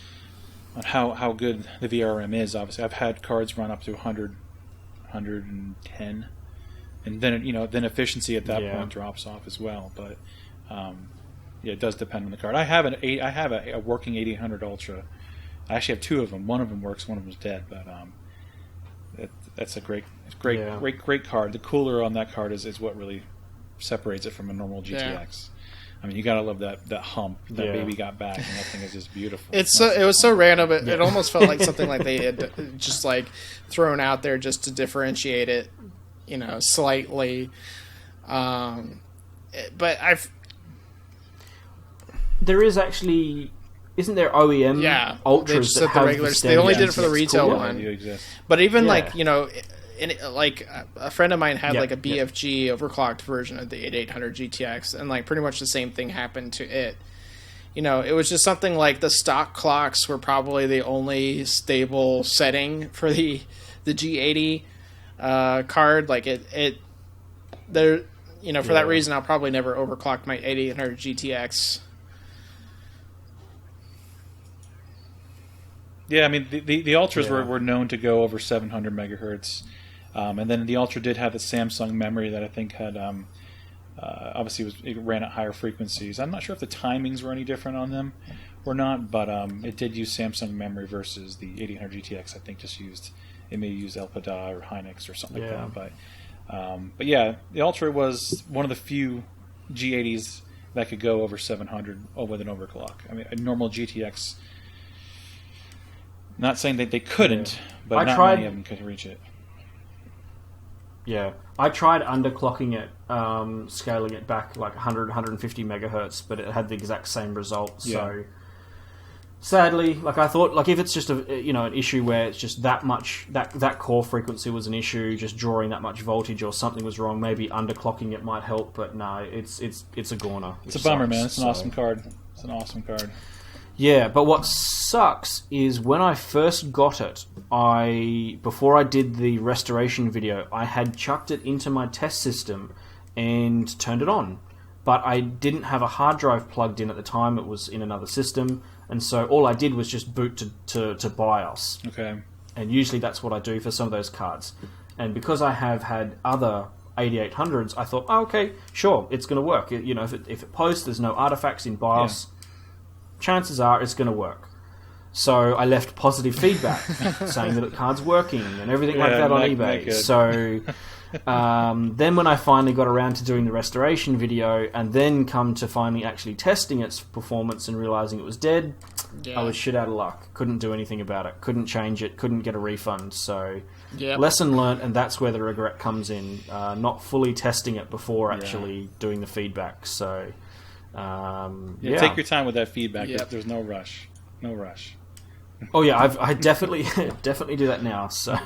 how good the VRM is. Obviously, I've had cards run up to 100, 110, and then efficiency at that point drops off as well. But it does depend on the card. I have a working 8800 Ultra. I actually have two of them. One of them works, one of them's dead. But that's a great card. The cooler on that card is what really separates it from a normal GTX. Yeah. I mean, you gotta love that hump. That baby got back, and that thing is just beautiful. It was so random. It almost felt like something like they had just like thrown out there just to differentiate it, slightly. But there is actually. Isn't there OEM Ultras that have regulars? They only did it for the retail one. But even like a friend of mine had like a BFG overclocked version of the 8800 GTX, and like pretty much the same thing happened to it. It was just something like the stock clocks were probably the only stable setting for the G80 card. Like for that reason, I'll probably never overclock my 8800 GTX. Yeah, I mean, the Ultras were known to go over 700 megahertz. And then the Ultra did have the Samsung memory that I think had, obviously, it ran at higher frequencies. I'm not sure if the timings were any different on them or not, but it did use Samsung memory versus the 8800 GTX. I think it may use Elpada or Hynix or something like that. But yeah, the Ultra was one of the few G80s that could go over 700 with an overclock. I mean, a normal GTX... Not saying that they couldn't, but many of them could reach it. Yeah, I tried underclocking it, scaling it back like 100, 150 megahertz, but it had the exact same result. So, sadly, like I thought, like if it's just an issue where it's just that much that core frequency was an issue, just drawing that much voltage or something was wrong, maybe underclocking it might help. But no, it's a goner. It's a bummer, man. It's an awesome card. It's an awesome card. Yeah, but what sucks is when I first got it, before I did the restoration video, I had chucked it into my test system and turned it on. But I didn't have a hard drive plugged in at the time, it was in another system, and so all I did was just boot to BIOS. Okay. And usually that's what I do for some of those cards. And because I have had other 8800s, I thought, okay, sure, it's going to work. If it posts, there's no artifacts in BIOS... chances are it's going to work. So I left positive feedback saying that the card's working and everything like that on eBay. So Then when I finally got around to doing the restoration video and then come to finally actually testing its performance and realizing it was dead, I was shit out of luck. Couldn't do anything about it. Couldn't change it. Couldn't get a refund. So lesson learnt, and that's where the regret comes in. Not fully testing it before actually doing the feedback. So take your time with that feedback. There's no rush. No rush. Oh yeah, I definitely do that now. So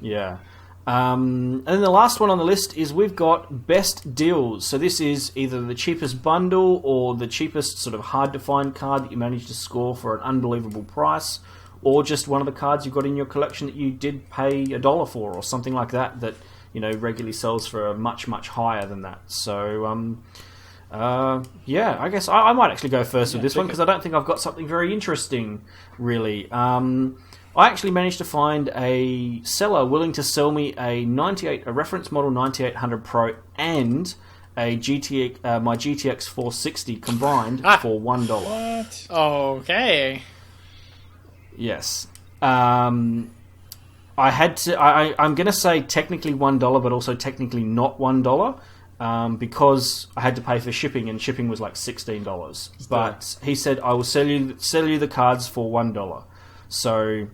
yeah. And then the last one on the list is we've got best deals. So this is either the cheapest bundle or the cheapest sort of hard to find card that you managed to score for an unbelievable price, or just one of the cards you've got in your collection that you did pay $1 for, or something like that regularly sells for much higher than that. So I guess I might actually go first with this one because I don't think I've got something very interesting really. I actually managed to find a seller willing to sell me a reference model 9800 Pro and a my GTX 460 combined for $1. What? Okay. Yes. I had to. I'm going to say technically $1, but also technically not $1. Because I had to pay for shipping, and shipping was like $16. But he said, I will sell you the cards for $1. So,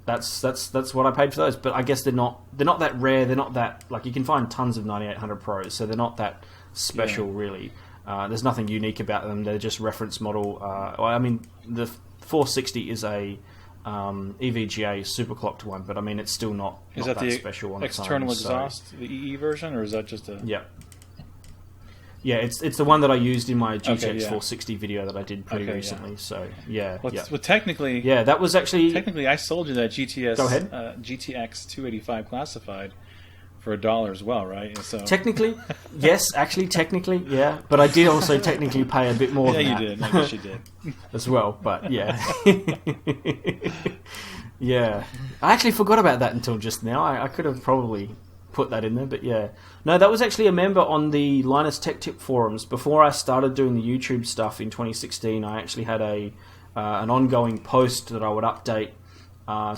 that's what I paid for those. But I guess they're not that rare. They're not that, like, you can find tons of 9800 Pros, so they're not that special really. There's nothing unique about them. They're just reference model. I mean, the 460 is a EVGA superclocked one, but I mean, it's still not that the special on external its own, exhaust, the EE version, or is that just a... Yeah, it's the one that I used in my GTX 460 video that I did pretty recently. Yeah. So Well, technically, that was actually I sold you that GTX. Go ahead. GTX 285 classified for $1 as well, right? So technically, yes, actually, technically, yeah, but I did also technically pay a bit more. Yeah, than you that did. I guess you did as well. But yeah, yeah, I actually forgot about that until just now. I could have probably put that in there, but yeah. No, that was actually a member on the Linus Tech Tip forums. Before I started doing the YouTube stuff in 2016, I actually had an ongoing post that I would update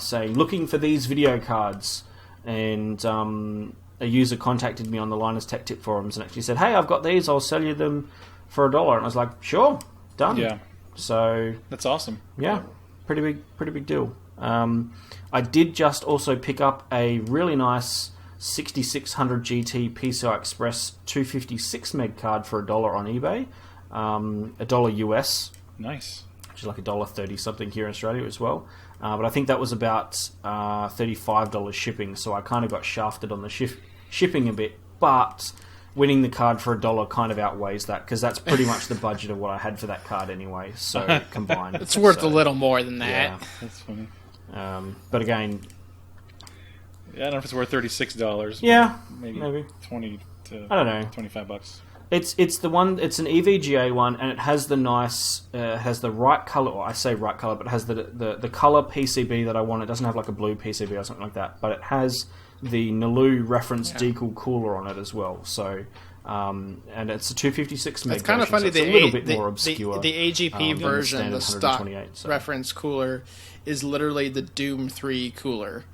saying, looking for these video cards. And a user contacted me on the Linus Tech Tip forums and actually said, hey, I've got these, I'll sell you them for $1. And I was like, sure, done. Yeah. So that's awesome. Yeah, pretty big deal. I did just also pick up a really nice 6600 GT PCI Express 256 meg card for $1 on eBay, $1 US. Nice. Which is like $1.30 something here in Australia as well. But I think that was about $35 shipping, so I kind of got shafted on the shipping a bit. But winning the card for $1 kind of outweighs that, because that's pretty much the budget of what I had for that card anyway. So combined, it's worth a little more than that. Yeah. That's funny. But again, I don't know if it's worth $36. Yeah, maybe 20 to I don't know, $25. It's the one. It's an EVGA one, and it has the nice, has the right color. Or I say right color, but it has the color PCB that I want. It doesn't have like a blue PCB or something like that, but it has the Nalu reference decool cooler on it as well. So, and it's a 256 meg. It's kind of funny. So it's a little bit more obscure. The AGP version, the stock so. reference cooler, is literally the Doom 3 cooler.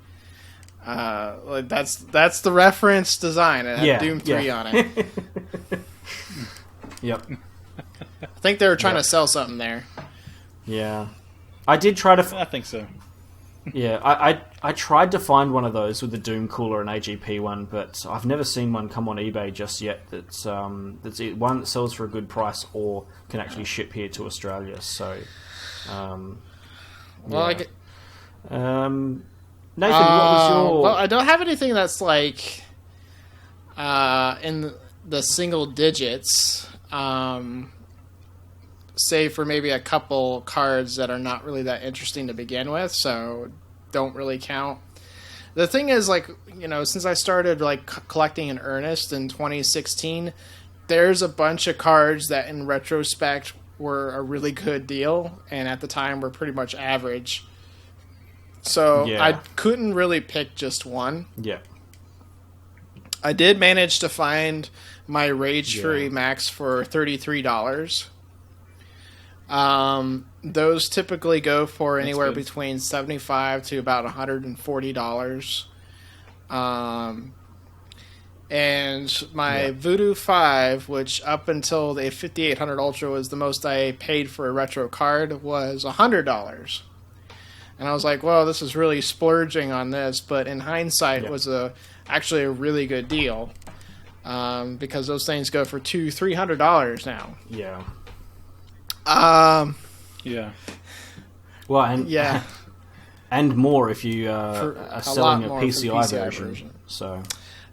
That's the reference design. It had Doom 3 on it. Yep. I think they were trying to sell something there. Yeah. I did try to... I think so. Yeah, I tried to find one of those with the Doom cooler and AGP one, but I've never seen one come on eBay just yet that's one that sells for a good price or can actually ship here to Australia. So, Well, Nathan, what was your... Well, I don't have anything that's like in the single digits, save for maybe a couple cards that are not really that interesting to begin with, so don't really count. The thing is, like, you know, since I started like collecting in earnest in 2016, there's a bunch of cards that in retrospect were a really good deal, and at the time were pretty much average. So I couldn't really pick just one. Yeah. I did manage to find my Rage Fury Max for $33. Those typically go for anywhere between $75 to about $140. And my Yeah. Voodoo 5, which up until the 5800 Ultra was the most I paid for a retro card, was $100. And I was like, well, this is really splurging on this, but in hindsight, Yeah. it was actually a really good deal. Because those things go for $200-$300 now. Yeah. Yeah. Well, and Yeah. and more if you For are a selling lot a more for PCI, PCI version. version. So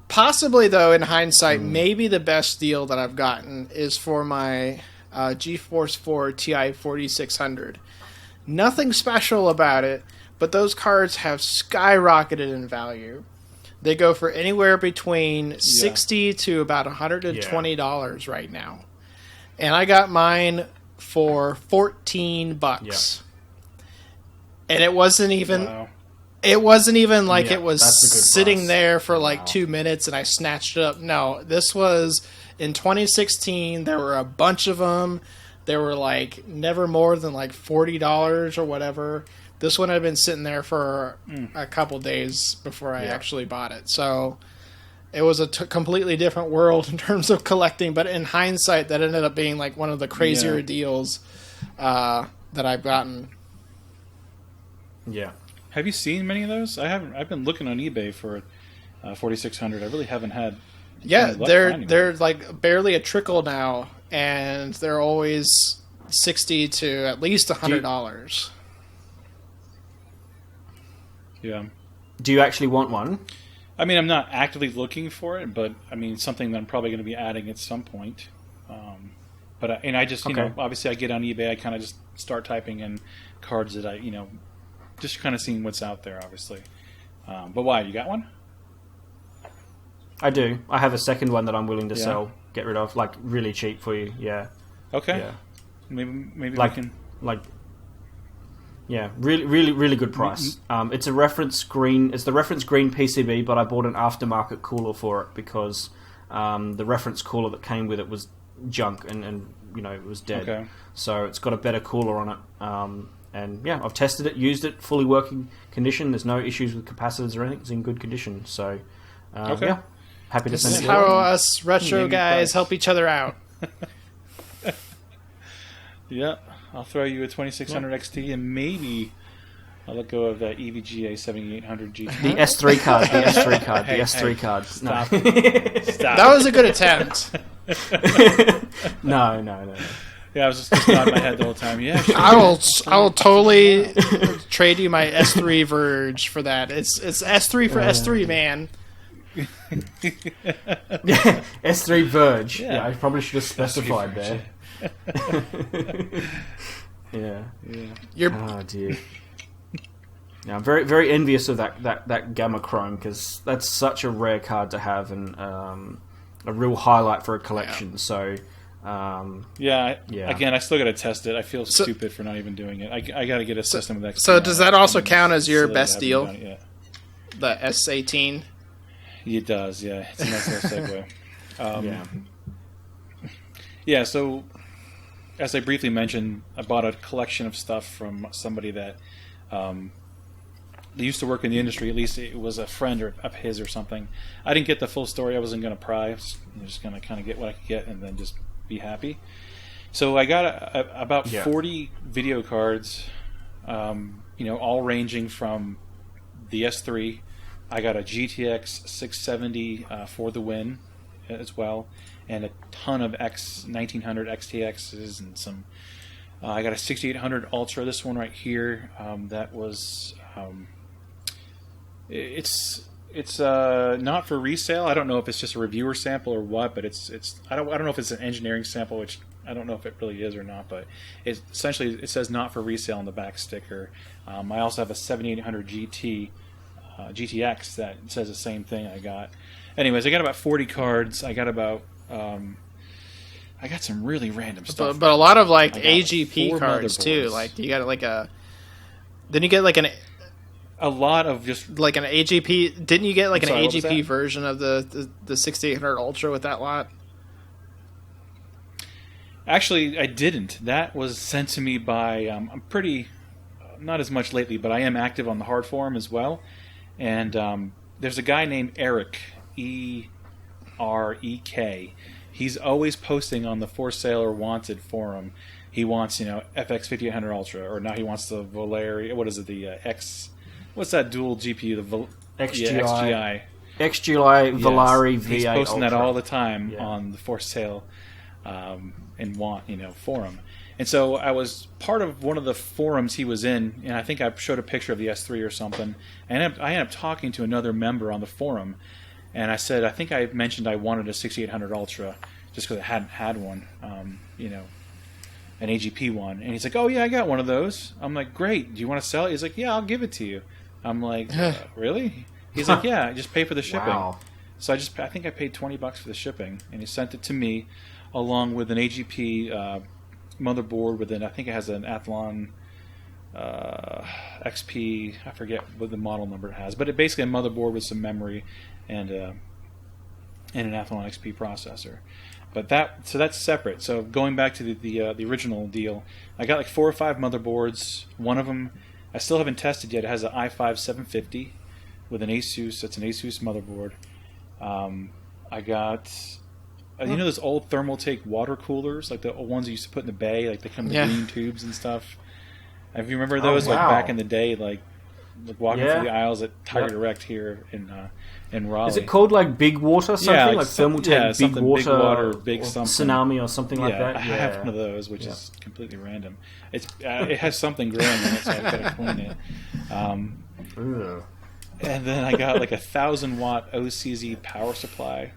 Possibly, though, in hindsight, maybe the best deal that I've gotten is for my GeForce 4 Ti 4600. Nothing special about it, but those cards have skyrocketed in value. They go for anywhere between $60 to about $120 right now. And I got mine for $14. And it wasn't even... Wow. It wasn't even like Yeah, it was that's a good sitting price. there for like Wow. 2 minutes and I snatched it up. No, this was in 2016. There were a bunch of them. They were like never more than like $40 or whatever. This one had been sitting there for a couple days before I actually bought it. So it was a completely different world in terms of collecting. But in hindsight, that ended up being like one of the crazier deals that I've gotten. yeah. Have you seen many of those? I haven't. I've been looking on eBay for 4600. I really haven't had. Yeah, any luck finding they're one. like barely a trickle now, and they're always $60 to at least $100. Yeah. Do you actually want one? I mean, I'm not actively looking for it, but I mean, something that I'm probably going to be adding at some point. But I just, you Okay. know, obviously I get on eBay, I kind of just start typing in cards that I, just kind of seeing what's out there, obviously. But why? You got one? I do. I have a second one that I'm willing to Yeah. sell, get rid of, like really cheap for you. Yeah. Okay. Yeah. Maybe Like, we can. Yeah, really good price. It's a reference green. It's the reference green PCB, but I bought an aftermarket cooler for it because the reference cooler that came with it was junk and it was dead. Okay. So it's got a better cooler on it. And yeah, I've tested it, used it, fully working condition. There's no issues with capacitors or anything. It's in good condition. So Okay. yeah, happy to This send is it. how along. us retro Maybe guys price. help each other out. Yeah, I'll throw you a 2600 XT, and maybe I'll let go of that EVGA 7800 GT. The S3 card. The S3 card. Hey, the S3 hey, card. stop. Stop. That was a good attempt. No. Yeah, I was just nodding my head the whole time. Yeah, sure. I will totally trade you my S3 Verge for that. It's S3 for S3, man. S3 Verge. Yeah. Yeah, I probably should have specified there. Yeah. You're Oh dear. Yeah, I'm very envious of that Gamma Chrome because that's such a rare card to have and a real highlight for a collection. So. Yeah. Yeah. Again, I still got to test it. I feel stupid for not even doing it. I got to get a system with XP. so does that also count as your Silly that I best haven't deal? done it yet. The S18. It does. Yeah, it's a nice little segue. Yeah. Yeah, so as I briefly mentioned, I bought a collection of stuff from somebody that they used to work in the industry. At least it was a friend of his or something. I didn't get the full story. I wasn't going to pry. I was just going to kind of get what I could get and then just be happy. So I got about 40 video cards, all ranging from the S3. I got a GTX 670 for the win as well, and a ton of 1900 XTXs and some. I got a 6800 Ultra. This one right here. That was. It's not for resale. I don't know if it's just a reviewer sample or what, but it's. I don't know if it's an engineering sample, which I don't know if it really is or not. But it essentially says not for resale on the back sticker. I also have a 7800 GTX that says the same thing. I got. Anyways, I got about 40 cards. I got about. I got some really random stuff. But a lot of like I got AGP 4 cards too. motherboards. Like you got like a. Then you get like an lot of just AGP. Didn't you get like I'm sorry, an what was AGP that? version of the 6800 Ultra with that lot? Actually, I didn't. That was sent to me by. I'm pretty, not as much lately, but I am active on the hard forum as well. And there's a guy named Eric, EREK. He's always posting on the For Sale or Wanted forum. He wants, FX 5800 Ultra, or now he wants the Valeri. What is it? The X. What's that dual GPU? The XGI. XGI Valeri V8 He's posting Ultra. that all the time on the For Sale and forum. And so I was part of one of the forums he was in, and I think I showed a picture of the S3 or something. And I ended up talking to another member on the forum, and I said, I think I mentioned I wanted a 6800 Ultra just because I hadn't had one, an AGP one. And he's like, oh, yeah, I got one of those. I'm like, great. Do you want to sell it? He's like, yeah, I'll give it to you. I'm like, really? He's like, yeah, just pay for the shipping. Wow. So I think I paid $20 for the shipping, and he sent it to me along with an AGP motherboard with I think it has an Athlon XP. I forget what the model number it has, but it basically a motherboard with some memory and an Athlon XP processor. But that's separate. So going back to the original deal, I got like 4 or 5 motherboards. One of them I still haven't tested yet. It has an i5 750 with an Asus. That's an Asus motherboard. I got those old Thermaltake water coolers, like the old ones you used to put in the bay, like they come in the green tubes and stuff. Have you remember those like back in the day, like walking through the aisles at Tiger Direct here in Raleigh? Is it called like Big Water something? like Thermaltake Big Water, Big something. Tsunami or something like that? I have one of those, which is completely random. It's it has something growing in it, so I've got to clean it. And then I got like a 1,000-watt OCZ power supply.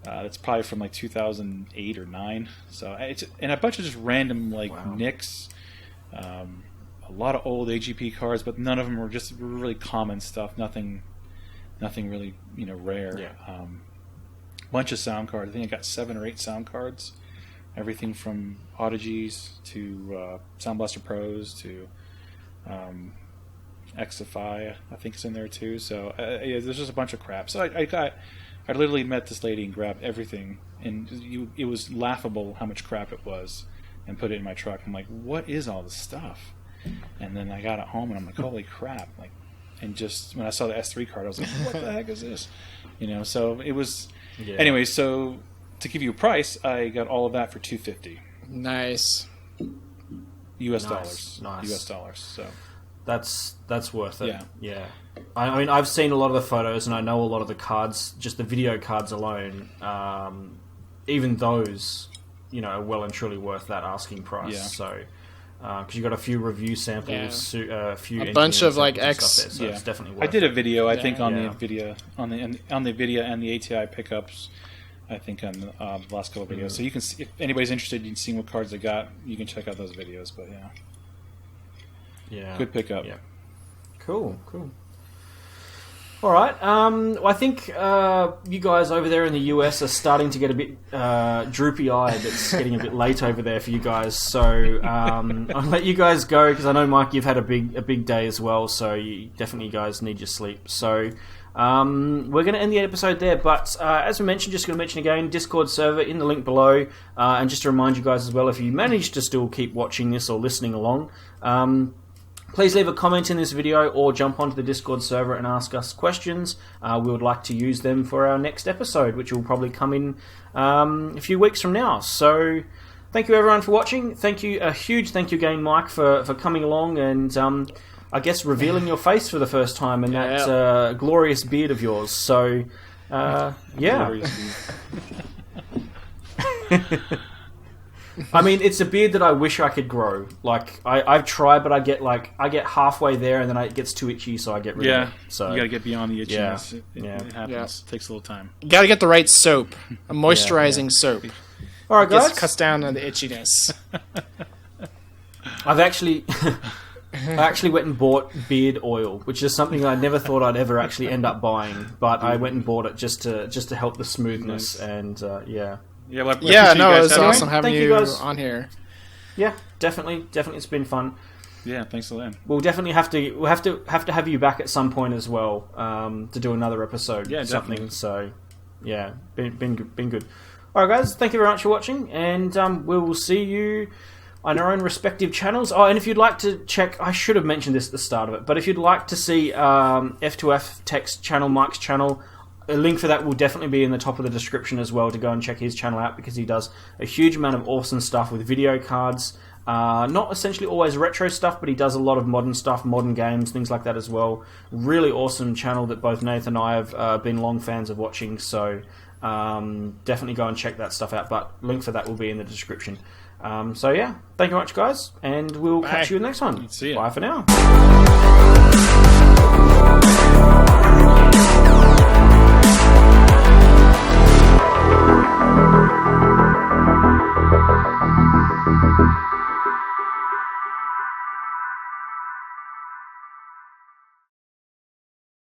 That's probably from like 2008 or 9. So and a bunch of just random NICs. A lot of old AGP cards, but none of them were just really common stuff. Nothing really rare. Yeah. Bunch of sound cards. I think I got 7 or 8 sound cards. Everything from Audigies to Sound Blaster Pros to Xify, I think is in there too. So there's just a bunch of crap. So I literally met this lady and grabbed everything, and it was laughable how much crap it was, and put it in my truck. I'm like, what is all this stuff? And then I got it home, and I'm like, holy crap! And just when I saw the S3 card, I was like, what the heck is this? So it was. Yeah. Anyway, so to give you a price, I got all of that for $250. Nice. US dollars. Nice. US dollars. So. That's worth it. Yeah. I mean, I've seen a lot of the photos, and I know a lot of the cards, just the video cards alone. Even those, are well and truly worth that asking price. Yeah. So, because you got a few review samples, a bunch of it's definitely worth it. I did a video, I think, on the NVIDIA on the NVIDIA and the ATI pickups. I think on the last couple of videos. So you can, if anybody's interested in seeing what cards they got, you can check out those videos. But yeah, good pickup. Yeah, cool. All right. I think you guys over there in the US are starting to get a bit droopy-eyed. It's getting a bit late over there for you guys. So I'll let you guys go because I know, Mike, you've had a big day as well. So you definitely guys need your sleep. So we're going to end the episode there. But as we mentioned, just going to mention again, Discord server in the link below. And just to remind you guys as well, if you manage to still keep watching this or listening along, please leave a comment in this video or jump onto the Discord server and ask us questions. We would like to use them for our next episode, which will probably come in a few weeks from now. So thank you everyone for watching. A huge thank you again, Mike, for coming along and I guess revealing your face for the first time and that glorious beard of yours. So yeah. I mean, it's a beard that I wish I could grow. Like I've tried, but I get halfway there, and then it gets too itchy, so I get rid of it. So you got to get beyond the itchiness. Yeah. It happens. It takes a little time. You got to get the right soap, a moisturizing soap. All right, guys. It cuts down on the itchiness. I actually went and bought beard oil, which is something I never thought I'd ever actually end up buying. But I went and bought it just to help the smoothness and Yeah, no, it was awesome having you guys on here. Yeah, definitely, it's been fun. Yeah, thanks a lot. We'll definitely have to have you back at some point as well to do another episode. Yeah, something. Definitely. So, yeah, been good. All right, guys, thank you very much for watching, and we will see you on our own respective channels. Oh, and if you'd like to check, I should have mentioned this at the start of it, but if you'd like to see F2F Tech's channel, Mike's channel, a link for that will definitely be in the top of the description as well, to go and check his channel out, because he does a huge amount of awesome stuff with video cards. Not essentially always retro stuff, but he does a lot of modern stuff, modern games, things like that as well. Really awesome channel that both Nathan and I have been long fans of watching, so definitely go and check that stuff out, but link for that will be in the description. So yeah, thank you much, guys, and we'll catch you in the next one. See ya. Bye for now.